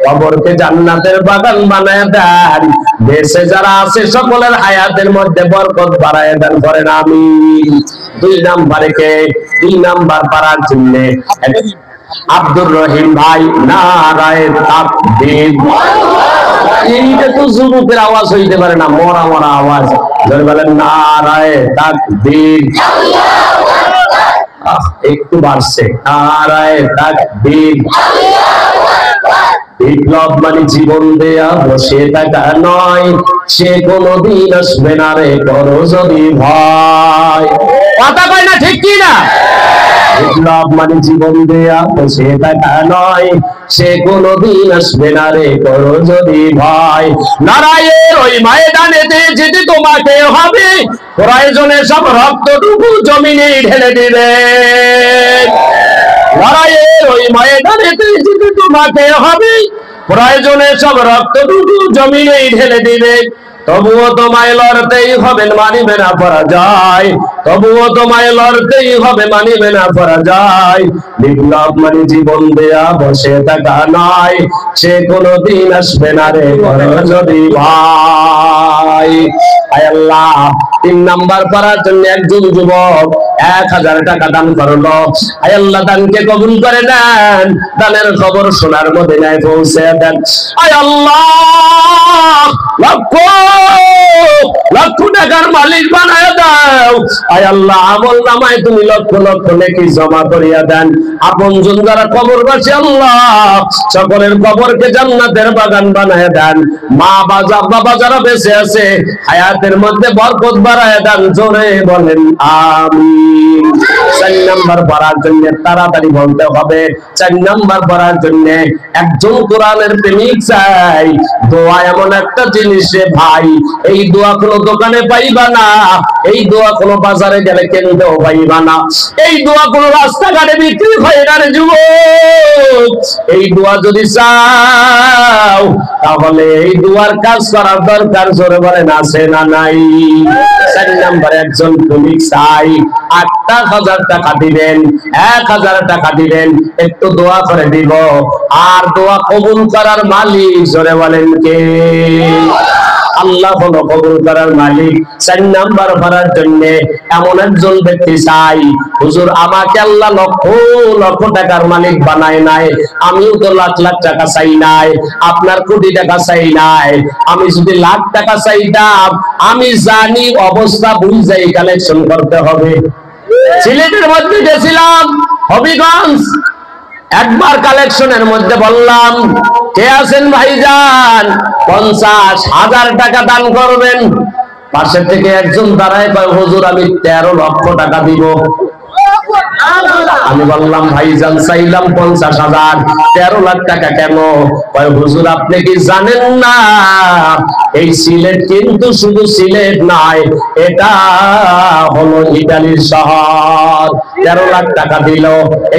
কবরকে জান্নাতের বাগান বানায় দেন। দেশে যারা আছে সকলের হায়াতের মধ্যে বরকত বাড়ায় দেন, করেন আমিন। 2 নম্বরে কে? 2 নাম্বার পারার জন্য আব্দুর রহিম ভাই, নারায়ে তাকবীর। এইটা তো যুবকের আওয়াজ হইতে পারে না, মরা মরা আওয়াজ। জোরে বলেন নারায়ে তাকবীর। একটু বাড়ছে, নারায়ে তাকবীর। বিপ্লব মানে জীবন দেয়া বসে থাকা নয়, সে কোনদিন আসবে না রে করো যদি ভয়। কথা কয় না, ঠিক কি না? বিপ্লব মানে জীবন দেয়া বসে থাকা নয়, সে কোনদিন আসবে না রে করো যদি ভয়। লড়াইয়ের ওই ময়দানেতে যেতে তোমাকে হবে, প্রয়োজনে সব রক্তটুকু জমিনে ঢেলে দিবে। লড়াইয়ের ওই ময়দানেতে যেতে তোমাকে হবে, প্রয়োজনে সব রক্তটুকু জমিনে ঢেলে দিবে। তবুও তোমায় লড়তেই হবে, মানিবে না পরাজয়। তবুও তোমায় লড়তেই হবে, মানিবে না পরাজয়। বিপ্লব মানে জীবন দেয়া বসে থাকা নয়, সে কোনদিন আসবে না রে করো যদি ভয়। আয় আল্লাহ 3 নাম্বার পারার জন্য একজন যুবক 1000 টাকা দান করলো। আয় আল্লাহ দানকে কবুল করে নেন, দানের খবর সোনার মদিনায় পৌঁছে দেন। আয় আল্লাহ লক্ষ লক্ষ টাকার মালিক বানায় দাও। আয় আল্লাহ আমল নামায় তুমি লক্ষ লক্ষ নেকি জমা করিয়া দেন। আপনজন যারা কবরবাসী আল্লাহ সকলের কবরকে জান্নাতের বাগান বানায় দেন। মা বাবা যারা বেঁচে আছে হায়াতের মধ্যে বরকত বাড়ায় দেন। জোরে বলেন আমিন। 4 নাম্বার পড়ার জন্য তাড়াতাড়ি বলতে হবে। 4 নাম্বার পড়ার জন্য একজন কোরআনের প্রেমিক চাই। দোয়া এমন একটা জিনিস রে ভাই, এই দোয়া কোনো দোকানে পাইবা না, এই দোয়া কোনো বাজারে গেলে কিনতেও পাইবা না, এই দোয়া কোনো রাস্তাঘাটে বিক্রি হয় না রে যুবক। এই দোয়া যদি চাও তাহলে এই দোয়ার কাজ করার দরকার। জোরে বলেন আছে না নাই? 4 নম্বরে একজন প্রেমিক চাই। 8000 টাকা দিবেন, 1000 টাকা দিবেন, একটু দোয়া করে দিব। আর দোয়া কবুল করার মালিক জোরে বলেন কে? আল্লাহ হলো কবুল করার মালিক। 4 নাম্বার পড়ার জন্য এমন একজন ব্যক্তি চাই, হুজুর আমাকে আল্লাহ লক্ষ লক্ষ টাকার মালিক বানায় নাই, আমিও তো লাখ লাখ টাকা চাই নাই, আপনার কোটি টাকা চাই নাই। আমি যদি লাখ টাকা চাইতাম, আমি জানি অবস্থা বুঝাই কালেকশন করতে হবে। সিলেটের মধ্যে গেছিলাম, হবিগঞ্জ, একবার কালেকশনের মধ্যে বললাম কে আছেন ভাইজান 50,000 টাকা দান করবেন। পাশে থেকে একজন দাঁড়ায় কয় হুজুর আমি 13 লক্ষ টাকা দিব। আমি বললাম ভাইজান চাইলাম 50,000, 13 লাখ টাকা কেন? কয় হুজুর আপনি কি জানেন না এই সিলেট কিন্তু শুধু সিলেট নয়, এটা হলো ইতালির শহর। 13 লাখ টাকা দিল।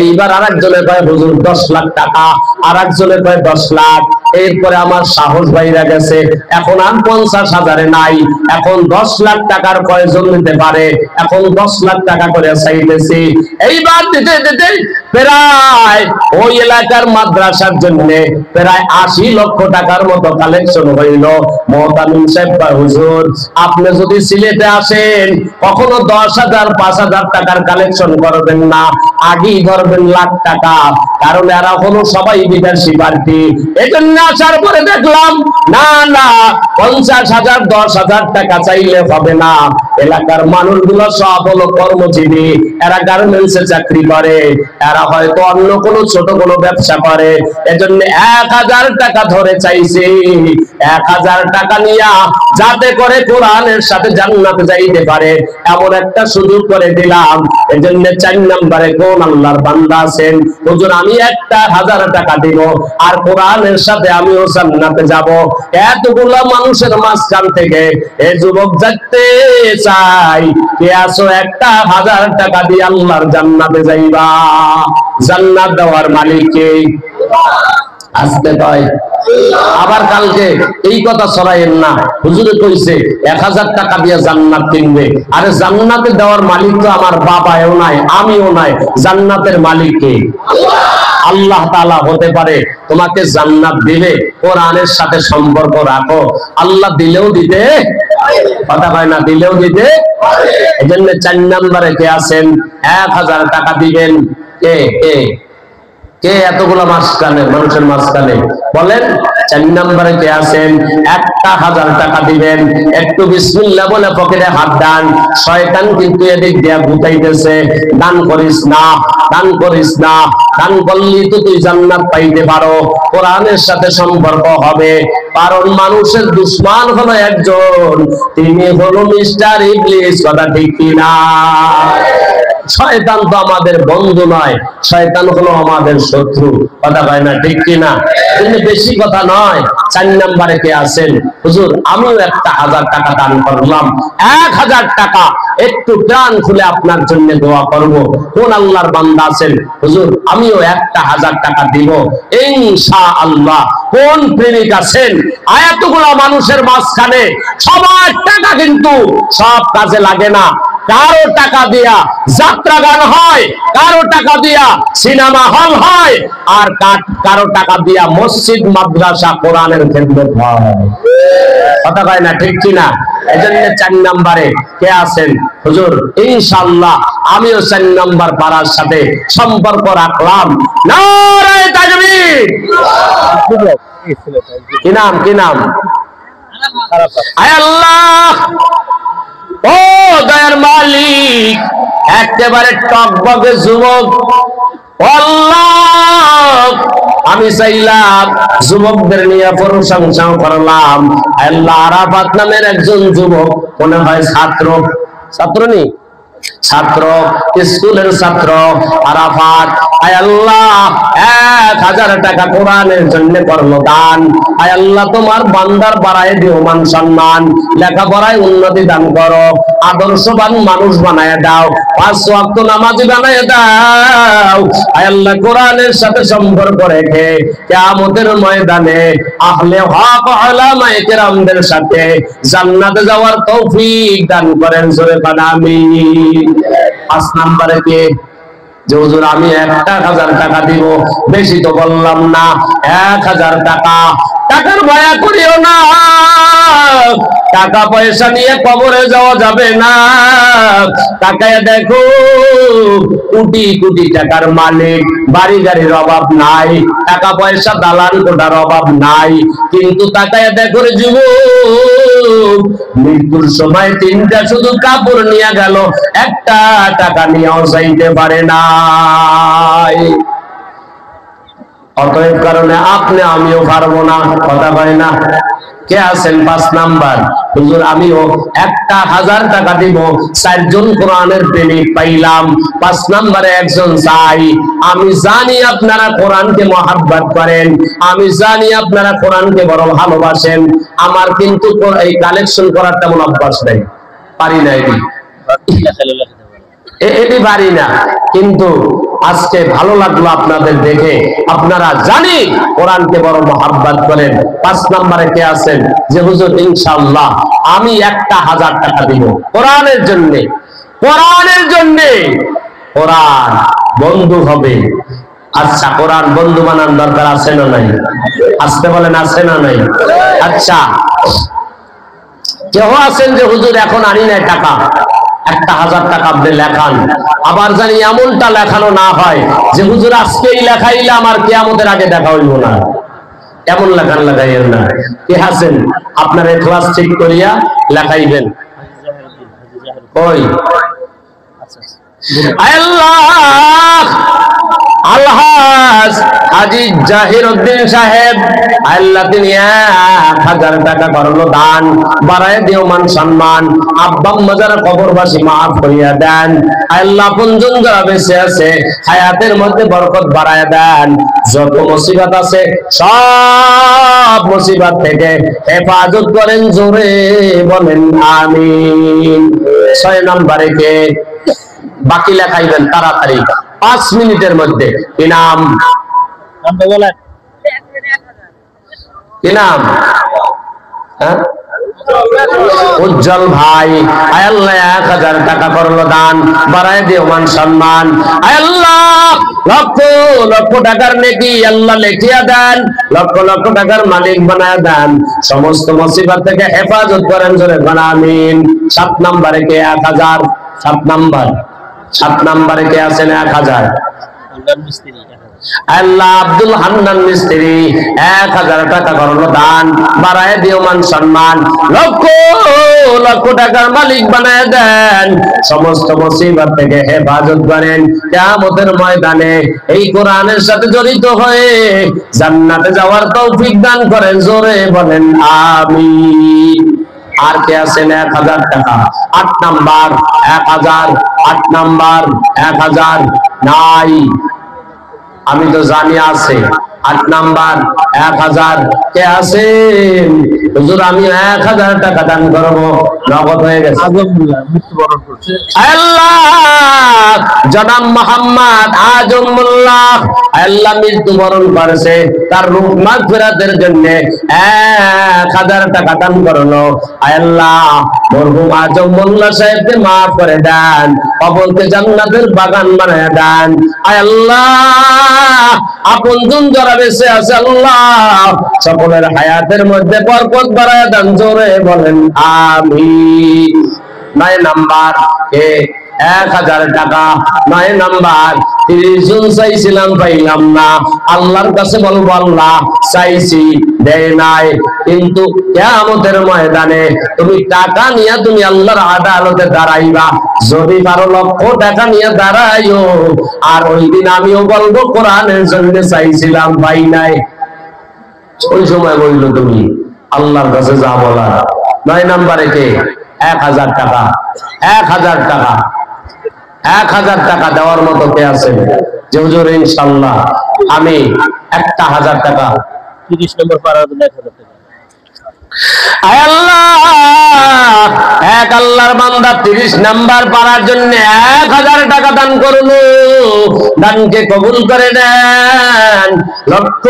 এইবার আরেকজনে কয় হুজুর 10 লাখ টাকা, আরেকজনে কয় 10 লাখ। এরপরে আমার সাহস বাইরে গেছে, এখন আর 50,000 নাই, এখন 10 লাখ টাকার প্রয়োজন নিতে পারে, এখন 10 লাখ টাকা করে চাইতেছি। এইবার দিতে দিতে প্রায় ওই এলাকার মাদ্রাসার জন্য প্রায় 80 লক্ষ টাকার মতো কালেকশন হইল। মোহতামিম সাহেব হুজুর আপনি যদি সিলেটে আসেন কখনো 10,000 5,000 টাকার কালেকশন করবেন না, আগেই ধরবেন লাখ টাকা, কারণ এরা হলো সবাই বিদেশি পার্টি। এই জন্য আসার পরে দেখলাম না না 50,000 10,000 টাকা চাইলে হবে না, এলাকার মানুষগুলো সব হলো কর্মজীবী, এরা গার্মেন্টসে চাকরি করে, এরা হয়তো অন্য কোনো ছোট কোনো ব্যবসা করে, এজন্য 1000 টাকা ধরে চাইছে। 1000 টাকা নিয়া যাতে করে কোরআনের সাথে জান্নাতে যাইতে পারে এমন একটা সুযোগ করে দিলাম। এজন্য 4 নম্বরে কোন আল্লাহর বান্দা আছেন, হুজুর আমি 1000 টাকা দিব আর কোরআনের সাথে আমিও জান্নাতে যাব। এতগুলা মানুষের মাঝখান থেকে এই যুবক যাইতে চাই, কে আসো 1000 টাকা দিয়ে আল্লাহর জান্নাতে যাইবা? জান্নাত দেওয়ার মালিক কে? আজকে কয় আবার কালকে এই কথা ছড়াইয়েন না, হুজুরে কইছে 1000 টাকা দিয়ে জান্নাত কিনবে। আরে জান্নাতে দেওয়ার মালিক তো আমার বাবাও নাই, আমিও নাই, জান্নাতের মালিক কে? আল্লাহ তাআলা হতে পারে তোমাকে জান্নাত দিবে, কোরআনের সাথে সম্পর্ক রাখো, আল্লাহ দিলেও দিতে কথা কয় না, দিলেও দিতে। এজন্য 4 নম্বরে কে আছেন 1000 টাকা দিবেন? কে কে কে এতগুলো মাঝখানে মানুষের মাঝখানে বলেন? 4 নম্বরে কে আছেন 1000 টাকা দিবেন? একটু বিসমিল্লাহ বলে পকেটে হাত দেন। শয়তান কিন্তু এদিক দিয়ে গুতাইতেছে, দান করিস না, দান করিস না, দান করলি তো তুই জান্নাত পাইতে পারো, কোরআনের সাথে সম্পর্ক হবে। কারণ মানুষের দুশমন হলো একজন, তিনি হলো মিস্টার ইবলিস। কথা ঠিক কিনা? শয়তান তো আমাদের বন্ধু নয়, শয়তান হলো আমাদের শত্রু। কথা কয় না, ঠিক কিনা? কিন্তু বেশি কথা নয়। 4 নম্বরে কে আছেন, হুজুর আমিও 1000 টাকা দান করলাম। 1000 টাকা একটু প্রাণ খুলে আপনার জন্য দোয়া করব। কোন আল্লাহর বান্দা আছেন, হুজুর আমিও 1000 টাকা দিব ইনশাআল্লাহ? কোন প্রেমিক আছেন? এতগুলা মানুষের মাঝখানে সবার টাকা কিন্তু সব কাজে লাগে না। কারো টাকা দিয়া যাত্রা গান হয়, কারো টাকা দিয়া সিনেমা হল হয়, আর কারো টাকা দিয়া মসজিদ মাদ্রাসা কোরআনের খেদমত হয়। কথা কয় না, ঠিক কিনা? এজন্য 4 নম্বরে কে আছেন, হুজুর ইনশাআল্লাহ আমিও 4 নম্বর পাড়ার সাথে সম্পর্ক রাখলাম। নারায়ে তাকবীর। কি নাম, কি নাম? আয় আল্লাহ, ও দয়ার মালিক, একেবারে টকবকে যুবক, আল্লাহ আমি চাইলাম যুবকদের নিয়ে প্রশংসা করলাম। আল্লাহ আরাফাত নামের একজন যুবক, মনে হয় ছাত্র, ছাত্র নি ছাত্র, স্কুলের ছাত্র আরাফাত, আয় আল্লাহ 1000 টাকা কোরআনের জন্য করলো দান। আয় আল্লাহ তোমার বান্দার বাড়ায় দিও মান সম্মান, লেখাপড়ায় উন্নতি দান করো, আদর্শবান মানুষ বানায় দাও, 5 ওয়াক্ত নামাজি বানায় দাও। আয় আল্লাহ কোরআনের সাথে সম্পর্ক রেখে কিয়ামতের ময়দানে আহলে হক উলামায়ে কেরামদের সাথে জান্নাতে যাওয়ার তৌফিক দান করেন। জোরে বলেন আমিন। 5 নম্বরে কে, যে হুজুর আমি 1000 টাকা দিব, বেশি তো বললাম না, 1000 টাকা। টাকার ভয়া করিও না, টাকা পয়সা নিয়ে কবরে যাওয়া যাবে না। টাকায় দেখো কোটি কোটি টাকার মালিক, বাড়ি গাড়ির অভাব নাই, টাকা পয়সা দালান কোঠার অভাব নাই, কিন্তু টাকায় দেখো রে যুবক, মৃত্যুর সময় 3টা শুধু কাপড় নিয়ে গেল, 1টা টাকা নিয়েও যাইতে পারে না। অতএব কারণে আপনি আমিও পারবো না। কথা কয় না? কে আছেন 5 নাম্বার, হুজুর আমিও 1000 টাকা দিব, 4 জন কোরআনের প্রেমিক পাইলাম। 5 নম্বরে একজন চাই, আমি জানি আপনারা কোরআনকে মহব্বত করেন, আমি জানি আপনারা কোরআনকে বড় ভালোবাসেন, আমার কিন্তু এই কালেকশন করার তেমন অভ্যাস নাই, পারি না, এটি পারি না। কিন্তু আজকে ভালো লাগলো আপনাদের দেখে, আপনারা জানি কোরআনকে বড় মহব্বত করেন। 5 নম্বরে কে আছেন, যে হুজুর ইনশাআল্লাহ আমি 1000 টাকা দিব কোরআনের জন্য, কোরআনের জন্য। কোরআন বন্ধু হবে। আচ্ছা, কোরআন বন্ধু বানানোর দরকার আছে না নাই? আসতে বলেন, আছে না নাই? আচ্ছা, কেউ আছেন যে হুজুর এখন আনি নাই টাকা, 1000 টাকা আপনি লেখান, আবার জানি এমনটা লেখানো না হয় যে হুজুর আজকেই লেখাইলাম আর কিয়ামতের আগে দেখা হইব না, এমন লেখান লাগাইয়েন না। কে আছেন আপনার ক্লাস ঠিক করিয়া লেখাইবেন? ওই আল্লাহ আলহাজ হাজী জাহিরউদ্দিন সাহেব, আল্লাহ তিনি 1000 টাকা করলো দান, বাড়ায় দিও মান সম্মান, আব্বা আম্মা যারা কবরবাসী মাফ করিয়া দেন আল্লাহ, পঞ্জন যারা বেঁচে আছে হায়াতের মধ্যে বরকত বাড়ায় দেন, যত মুসিবত আছে সব মুসিবত থেকে হেফাজত করেন, জোরে বলেন আমিন। 6 নম্বরে কে? বাকি লেখাইবেন তাড়াতাড়ি 5 মিনিটের মধ্যে। কি নাম? কি নাম? উজ্জ্বল ভাই। আল্লাহ 1000 টাকা করলো দান, বাড়ায় দিও মান সম্মান। আল্লাহ লক্ষ লক্ষ টাকার নেকি আল্লাহ লিখিয়া দেন, লক্ষ লক্ষ টাকার মালিক বানায় দেন, সমস্ত মুসিবত থেকে হেফাজত করেন, জোরে বলেন আমিন। 7 নম্বরে কে? 1000। 7 নম্বর। 7 নম্বরে কে আছেন? 1000। আল্লাহ আব্দুল হান্নান মিস্ত্রি 1000 টাকা করলো দান, বাড়ায় দিও মান সম্মান, লক্ষ লক্ষ টাকার মালিক বানায় দেন, সমস্ত মুসিবত থেকে হেফাজত করেন, কিয়ামতের ময়দানে এই কোরআনের সাথে জড়িত হয়ে জান্নাতে যাওয়ার তৌফিক দান করেন, জোরে বলেন আমিন। আর কে আছেন? 1000 টাকা। 8 নাম্বার 1000। 8 নাম্বার 1000 নাই, আমি তো জানি আছে। 8 নাম্বার 1000 কে আছেন? হুজুর আমি 1000 টাকা দান করব, নগদ হয়ে গেছে। মৃত্যুবরণ করছে আল্লাহ জনাব মোহাম্মদ আজমুল্লাহ, আল্লাহ মৃত্যুবরণ করেছে, তার রূহ মাগফিরাতের জন্য 1000 টাকা দান করলো। আল্লাহ মরহুম আজমুল্লাহ সাহেবকে মাফ করে দেন, কবরকে জান্নাতের বাগান বানায় দেন। আল্লাহ আপনজন যারা বেঁচে আছে আল্লাহ সকলের হায়াতের মধ্যে বরকত বাড়ায় দেন, জোরে বলেন আমিন। 9 নাম্বার কে? 1000 টাকা। 9 নাম্বার 30 জন চাইছিলাম পাইলাম না, আল্লাহর কাছে বলবো আল্লাহ চাইছি দেয় নাই, কিন্তু কিয়ামতের ময়দানে তুমি টাকা নিয়ে তুমি আল্লাহর আদালতে দাঁড়াইবা, যদি পারো লক্ষ টাকা নিয়ে দাঁড়াইও, আর ওই দিন আমিও বলবো কোরআনের জন্য চাইছিলাম পাই নাই। ওই সময় বলল তুমি আল্লাহর কাছে যা বলার। 9 নম্বরে কে? 1000 টাকা। 1000 টাকা। 1000 টাকা দেওয়ার মতো কে আছে? যে হুজুর ইনশাআল্লাহ আমি একটা 1000 টাকা 30 নম্বর পারার জন্য 1000 টাকা। আয় আল্লাহ এক আল্লাহর বান্দা 30 নাম্বার পারার জন্য 1000 টাকা দান করলো, দানকে কবুল করে নেন, লক্ষ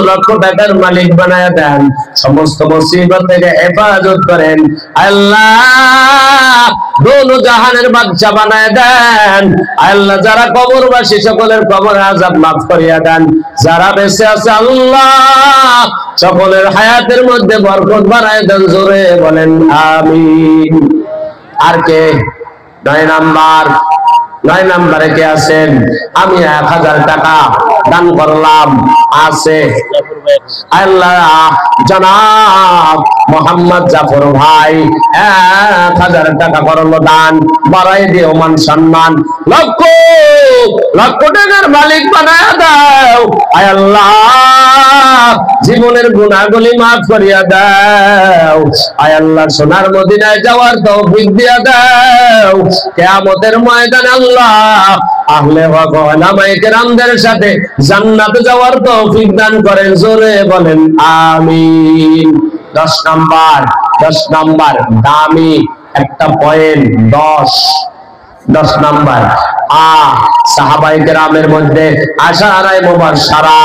লক্ষ টাকার মালিক বানায় দেন, সমস্ত মুসিবত থেকে হেফাজত করেন। আল্লাহ দোনো জাহানের বাদশা বানায় দেন। আল্লাহ যারা কবরবাসী সকলের কবর আযাব মাফ করিয়া দেন, যারা বেঁচে আছে আল্লাহ সকলের হায়াতের মধ্যে বরকত বাড়ায় দেন, জোরে বলেন আমিন। আর কে? 9 নাম্বার। 9 নাম্বারে কে আছেন? আমি 1000 টাকা দান করলাম, আছে আল্লাহ জনাব মোহাম্মদ জাফর ভাই 1000 টাকা করলো দান, বাড়াই দিও মান সম্মান, লক্ষ লক্ষ টাকার মালিক বানায় দাও। আয় আল্লাহ জীবনের গুনাহগুলি মাফ করিয়া দাও। আয় আল্লাহ সোনার মদিনায় যাওয়ার তৌফিক দিয়া দাও। কিয়ামতের ময়দানে আল্লাহ আহলে হক ওলামায়ে কেরামদের সাথে জান্নাতে যাওয়ার তৌফিক দান করেন, জোরে বলেন আমিন। 10 নাম্বার। 10 নাম্বার দামি একটা পয়েন্ট 10 নাম্বার সাহাবায়ে কেরামের মধ্যে আশারায়ে মুবাশশারা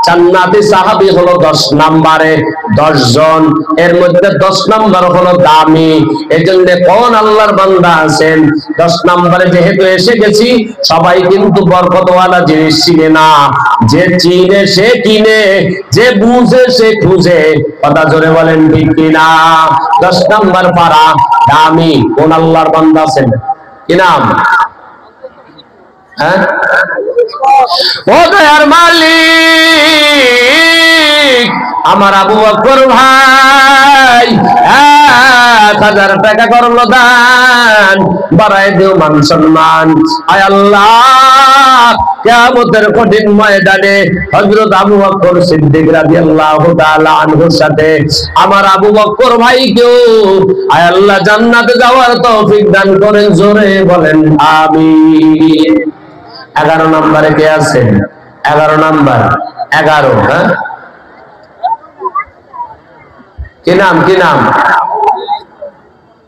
জান্নাতি সাহাবী হলো 10 নম্বরে 10 জন, এর মধ্যে 10 নম্বর হলো দামি। এজন্য কোন আল্লাহর বান্দা আছেন 10 নম্বরে যেহেতু এসে গেছি, সবাই কিন্তু বরকতওয়ালা জিনিস চিনে না, যে চিনে সে কিনে, যে বুঝে সে খুঁজে, কথা জোরে বলেন ঠিক কিনা। 10 নম্বর পারা দামি। কোন আল্লাহর বান্দা আছেন? কি নাম? ও দয়ার মালিক আমার আবু বকর ভাই 1000 টাকা করলো দান, বাড়ায় দিও মান সম্মান। আয় আল্লাহ, কিয়ামতের কঠিন ময়দানে হযরত আবু বকর সিদ্দিক রাদিয়াল্লাহু তাআলা আনহুর সাথে আমার আবু বকর ভাইকেও আয় আল্লাহ জান্নাতে যাওয়ার তৌফিক দান করেন। জোরে বলেন আমিন। 11 নম্বরে কে আছেন? 11 নাম্বার, 11। হ্যাঁ, কি নাম? কি নাম?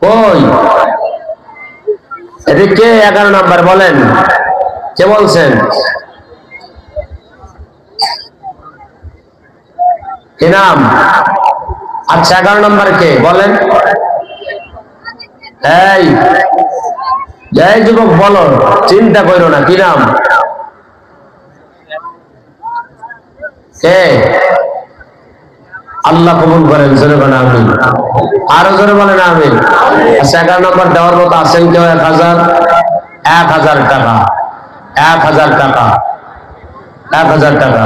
কই এদিকে 11 নাম্বার বলেন, কে বলছেন? কি নাম? আচ্ছা, 11 নাম্বার কে বলেন? এই এই যুবক বলো, চিন্তা করো না, কি নাম? কে? আল্লাহ কবুল করেন। জোরে বলেন আমিন। আরো জোরে বলেন আমিন। আচ্ছা, 11 নম্বর দেওয়ার মতো আছেন কেউ? 1000 টাকা, 1000 টাকা, 1000 টাকা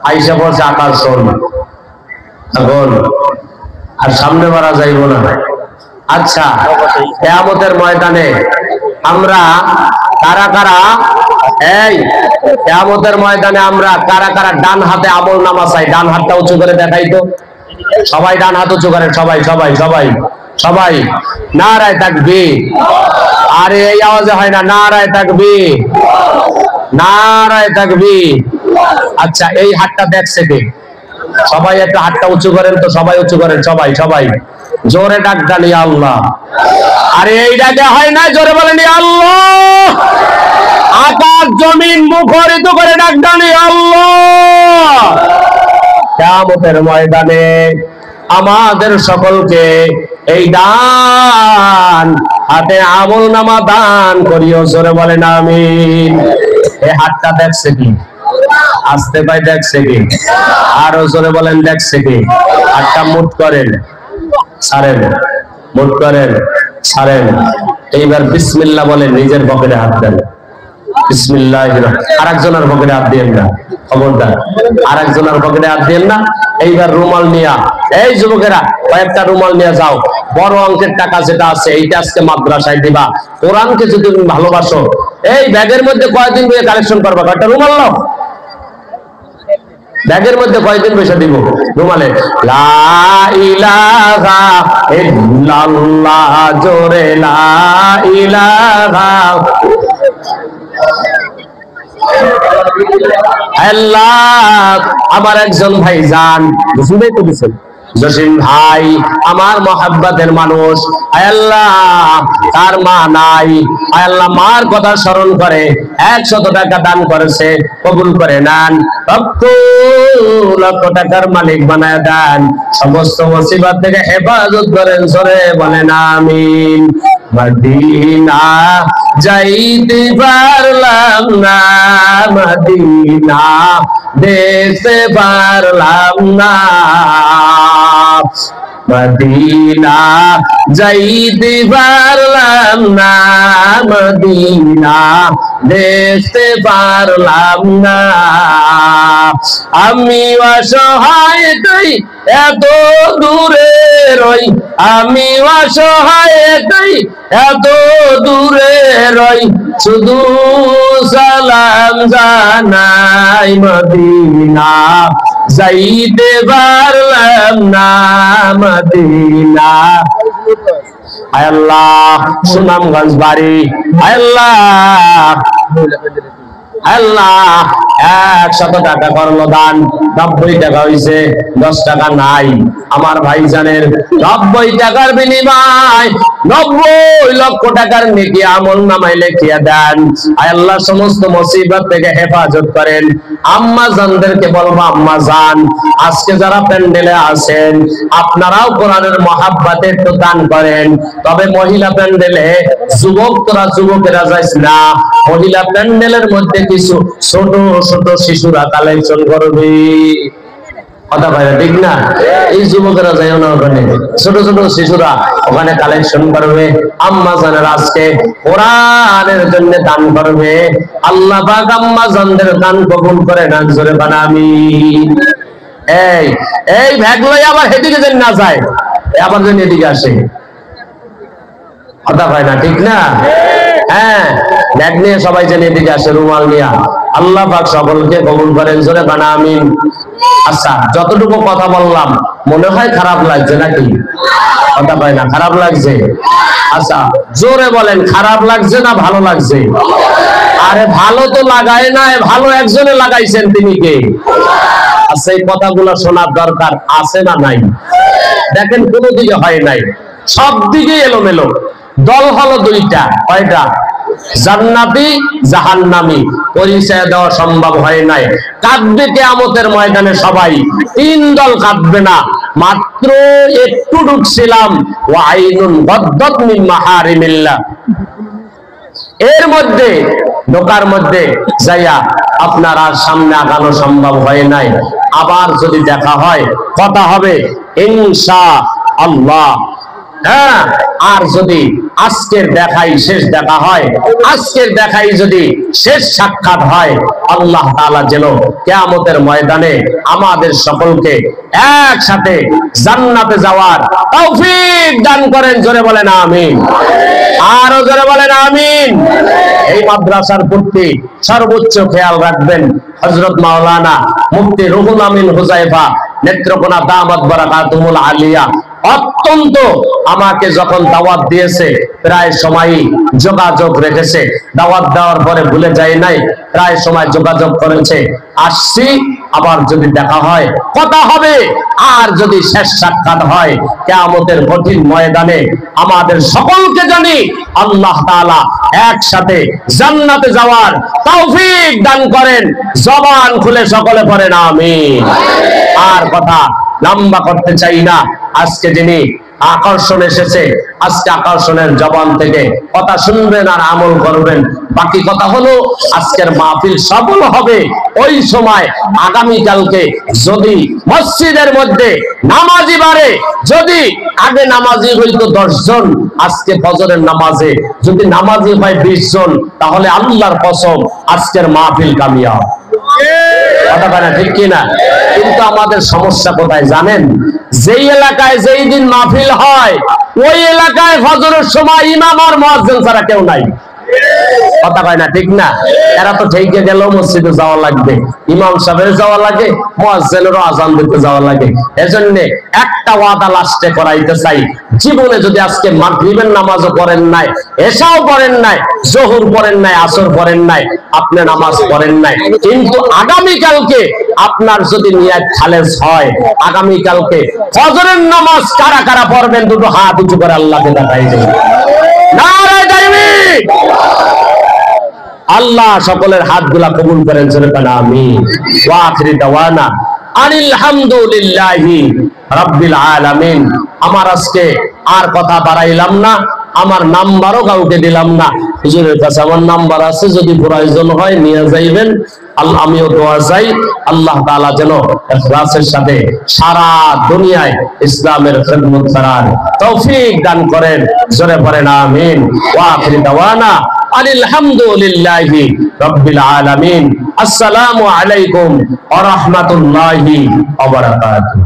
আইসা পড়ছে আকাশ শোন এখন আর সামনে বাড়া যাইব না। আচ্ছা, কিয়ামতের ময়দানে আমরা কারা কারা, এই কিয়ামতের ময়দানে আমরা কারা কারা ডান হাতে আমল নামা চাই? ডান হাতটা উঁচু করে দেখাই তো সবাই, ডান হাত উঁচু করেন সবাই সবাই সবাই সবাই। নারায়ে তাকবীর। আরে এই আওয়াজে হয় না। নারায়ে তাকবীর, নারায়ে তাকবীর। আচ্ছা, এই হাতটা দেখছে কে? সবাই একটা হাতটা উঁচু করেন তো, সবাই উঁচু করেন, সবাই সবাই জোরে ডাক দেন ইয়া আল্লাহ। আরে এই ডাকে হয় না, জোরে বলেন ইয়া আল্লাহ। আকাশ জমিন মুখরিত করে ডাক দেন ইয়া আল্লাহ। কিয়ামতের ময়দানে আমাদের সকলকে এই দান হাতে আমল নামা দান করিও। জোরে বলেন আমিন। এই হাতটা দেখছে কি? আসতে পাই দেখছে কি? আরো জোরে বলেন দেখছে কি? হাতটা মুঠ করেন, ছাড়েন, মুঠ করেন, ছাড়েন। এইবার বিসমিল্লাহ বলেন, নিজের পকেটে হাত দেন। বিসমিল্লাহ। আরেকজনের পকেটে হাত দিয়েন না, খবরদার, আরেকজনের পকেটে হাত দিয়েন না। এইবার রুমাল নিয়া, এই যুবকেরা কয়েকটা রুমাল নিয়ে যাও। বড় অঙ্কের টাকা যেটা আছে এইটা আজকে মাদ্রাসায় দিবা। কোরআনকে যদি তুমি ভালোবাসো, এই ব্যাগের মধ্যে কয়দিন বইয়ে কালেকশন করবা? কয়েকটা রুমাল নাও। ব্যাগের মধ্যে কয়দিন পয়সা দিব? রুমালে লা ইলাহা ইল্লাল্লাহ, জোরে লা ইলাহা। আল্লাহ, আমার একজন ভাইজান, বুঝলেই তো দিছেন, জসিম ভাই আমার মহাব্বতের মানুষ। আল্লাহ, তার মা নাই। আল্লাহ, মার কথা স্মরণ করে 100 টাকা দান করেছে, কবুল করে নেন। লক্ষ টাকার মালিক বানায় দেন। সমস্ত মুসিবত থেকে হেফাজত করেন। জোরে বলেন আমিন। মদিনা যাইতে পারলাম না, মদিনা দেখতে পারলাম না, মদিনা যাইতে পারলাম না, মদিনা দেখতে পারলাম না। আমি অসহায় তাই এত দূরে রই, আমি অসহায় তাই এত দূরে রই, শুধু সালাম জানাই, মদিনা যাইতে পারলাম না, মদিনা। আল্লাহ, সুনামগঞ্জ বাড়ি। আল্লাহ, আল্লাহ 100 টাকা করলো দান, 90 টাকা হইছে, 10 টাকা নাই। আমার ভাইজানের 90 টাকার বিনিময় 90 লক্ষ টাকার নেকি আমল নামায় লিখিয়ে দেন। আল্লাহ, সমস্ত মুসিবত থেকে হেফাজত করেন। আম্মা জানদেরকে বলবো, আম্মা জান, আজকে যারা প্যান্ডেলে আছেন আপনারাও কোরআনের মহাব্বতে একটু দান করেন। তবে মহিলা প্যান্ডেলে যুবকেরা যাইস না, মহিলা প্যান্ডেলের মধ্যে কিছু ছোট ছোট শিশুরা কালেকশন করবে। কথা ভাই ঠিক না? এই যুবকেরা যাইও না ওখানে, ছোট ছোট শিশুরা ওখানে কালেকশন করবে। আম্মা জানের আজকে কোরআনের জন্য দান করবে। আল্লাহ পাক আম্মা জানদের দান কবুল করে না। জোরে বলেন আমিন। এই ব্যাগ লই আবার হেদিকে যেন না যায়, আবার যেন এদিকে আসে। কথা হয় না, ঠিক না? হ্যাঁ, ব্যাগ নিয়ে সবাই যেন এদিকে আসে, রুমাল নিয়ে। আল্লাহ পাক সকলকে কবুল করেন, জোরে বানা আমিন। আচ্ছা, যতটুকু কথা বললাম মনে হয় খারাপ লাগছে নাকি? কথা হয় না, খারাপ লাগছে? আচ্ছা, জোরে বলেন, খারাপ লাগছে না ভালো লাগছে? আরে ভালো তো লাগায় না, ভালো একজনে লাগাইছেন, তিনি কে? আচ্ছা, এই কথাগুলো শোনার দরকার আছে না নাই? দেখেন, কোনো দিকে হয় নাই, সব দিকে এলোমেলো। দল হলো দুইটা, কয়টা? জান্নাতি জাহান্নামী। পরিচয় দেওয়া সম্ভব হয় নাই। কাঁদবে কিয়ামতের ময়দানে সবাই, তিন দল কাঁদবে না। মাত্র একটু ঢুকছিলাম, ওয়া আইনুন গদ্দাত মিন মাহারিমিল্লাহ, এর মধ্যে ঢোকার মধ্যে যাইয়া আপনার আর সামনে আগানো সম্ভব হয় নাই। আবার যদি দেখা হয় কথা হবে ইনশাআল্লাহ। হ্যাঁ, আর যদি আজকের দেখাই শেষ দেখা হয়, আজকের দেখাই যদি শেষ সাক্ষাৎ হয়, আল্লাহ তাআলা যেন কিয়ামতের ময়দানে আমাদের সকলকে একসাথে জান্নাতে যাওয়ার তৌফিক দান করেন, জোরে বলেন আমিন। আরো জোরে বলেন আমিন। এই মাদ্রাসার প্রতি সর্বোচ্চ খেয়াল রাখবেন হযরত মাওলানা মুফতি রুহুল আমিন হুযায়ফা নেত্রকোনা দামাত বারাকাতুহুল আলিয়া অত্যন্ত আমাকে যখন দাওয়াত দিয়েছে প্রায় সময়ই যোগাযোগ রেখেছে, দাওয়াত দেওয়ার পরে ভুলে যায় নাই, প্রায় সময় যোগাযোগ করেছে, আসছি, আবার যদি দেখা হয় কথা হবে, আর যদি শেষ সাক্ষাৎ হয় কিয়ামতের কঠিন ময়দানে আমাদের সকলকে জানি আল্লাহ তাআলা একসাথে জান্নাতে যাওয়ার তৌফিক দান করেন। জবান খুলে সকলে পড়েন আমিন। আর কথা লম্বা করতে চাই না। আজকে যিনি আকর্ষণ এসেছে, আজকে আকর্ষণের জবান থেকে কথা শুনবেন আর আমল করবেন। বাকি কথা হলো আজকের মাহফিল সফল হবে ওই সময় আগামীকালকে যদি মসজিদের মধ্যে নামাজি বাড়ে, যদি আগে নামাজি হইতো 10 জন, আজকে ফজরের নামাজে যদি নামাজি হয় 20 জন, তাহলে আল্লাহর কসম আজকের মাহফিল কামিয়াব। কথা বলে ঠিক কিনা? কিন্তু আমাদের সমস্যা কোথায় জানেন? যেই এলাকায় যেই দিন মাহফিল হয় ওই এলাকায় ফজরের সময় ইমাম আর মুয়াজ্জিন ছাড়া কেউ নাই। কথা কয় না, ঠিক না? এরা তো ঠিকই গেল মসজিদে যাওয়া লাগবে, ইমাম সাহেবের যাওয়া লাগে, মুয়াজ্জিনেরও আযান দিতে যাওয়া লাগে। এজন্য একটা ওয়াদা লাস্টে করাইতে চাই, জীবনে যদি আজকে মাগরিবের নামাজও পড়েন নাই, এশাও পড়েন নাই, যোহর পড়েন নাই, আসর পড়েন নাই, আপনি নামাজ পড়েন নাই, কিন্তু আগামী কালকে আপনার যদি নিয়ত খালেস হয়, আগামী কালকে ফজরের নামাজ কারা কারা পড়বেন দুটো হাত উঁচু করে আল্লাহকে দেখাই দেন। নারে তাকবীর। আল্লাহ সকলের হাতগুলা কবুল করেন, জোরে বলেন আমিন। ওয়া আখিরি দাওয়ানা আনিল হামদুলিল্লাহি রাব্বিল আলামিন। আমার আজকে আর কথা বাড়াইলাম না, আমার নাম্বারও কাউকে দিলাম না। হুজুরের কাছে আমার নাম্বার আছে, যদি প্রয়োজন হয় নিয়ে যাইবেন। আমিও দোয়া চাই আল্লাহ তাআলা যেন ইখলাসের সাথে সারা দুনিয়ায় ইসলামের খিদমত করার তৌফিক দান করেন, জোরে পড়েন আমিন। ওয়া আখিরি দাওয়ানা আলহামদুলিল্লাহি রাব্বিল আলামিন। আসসালামু আলাইকুম ওয়া রাহমাতুল্লাহি ওয়া বারাকাতুহু।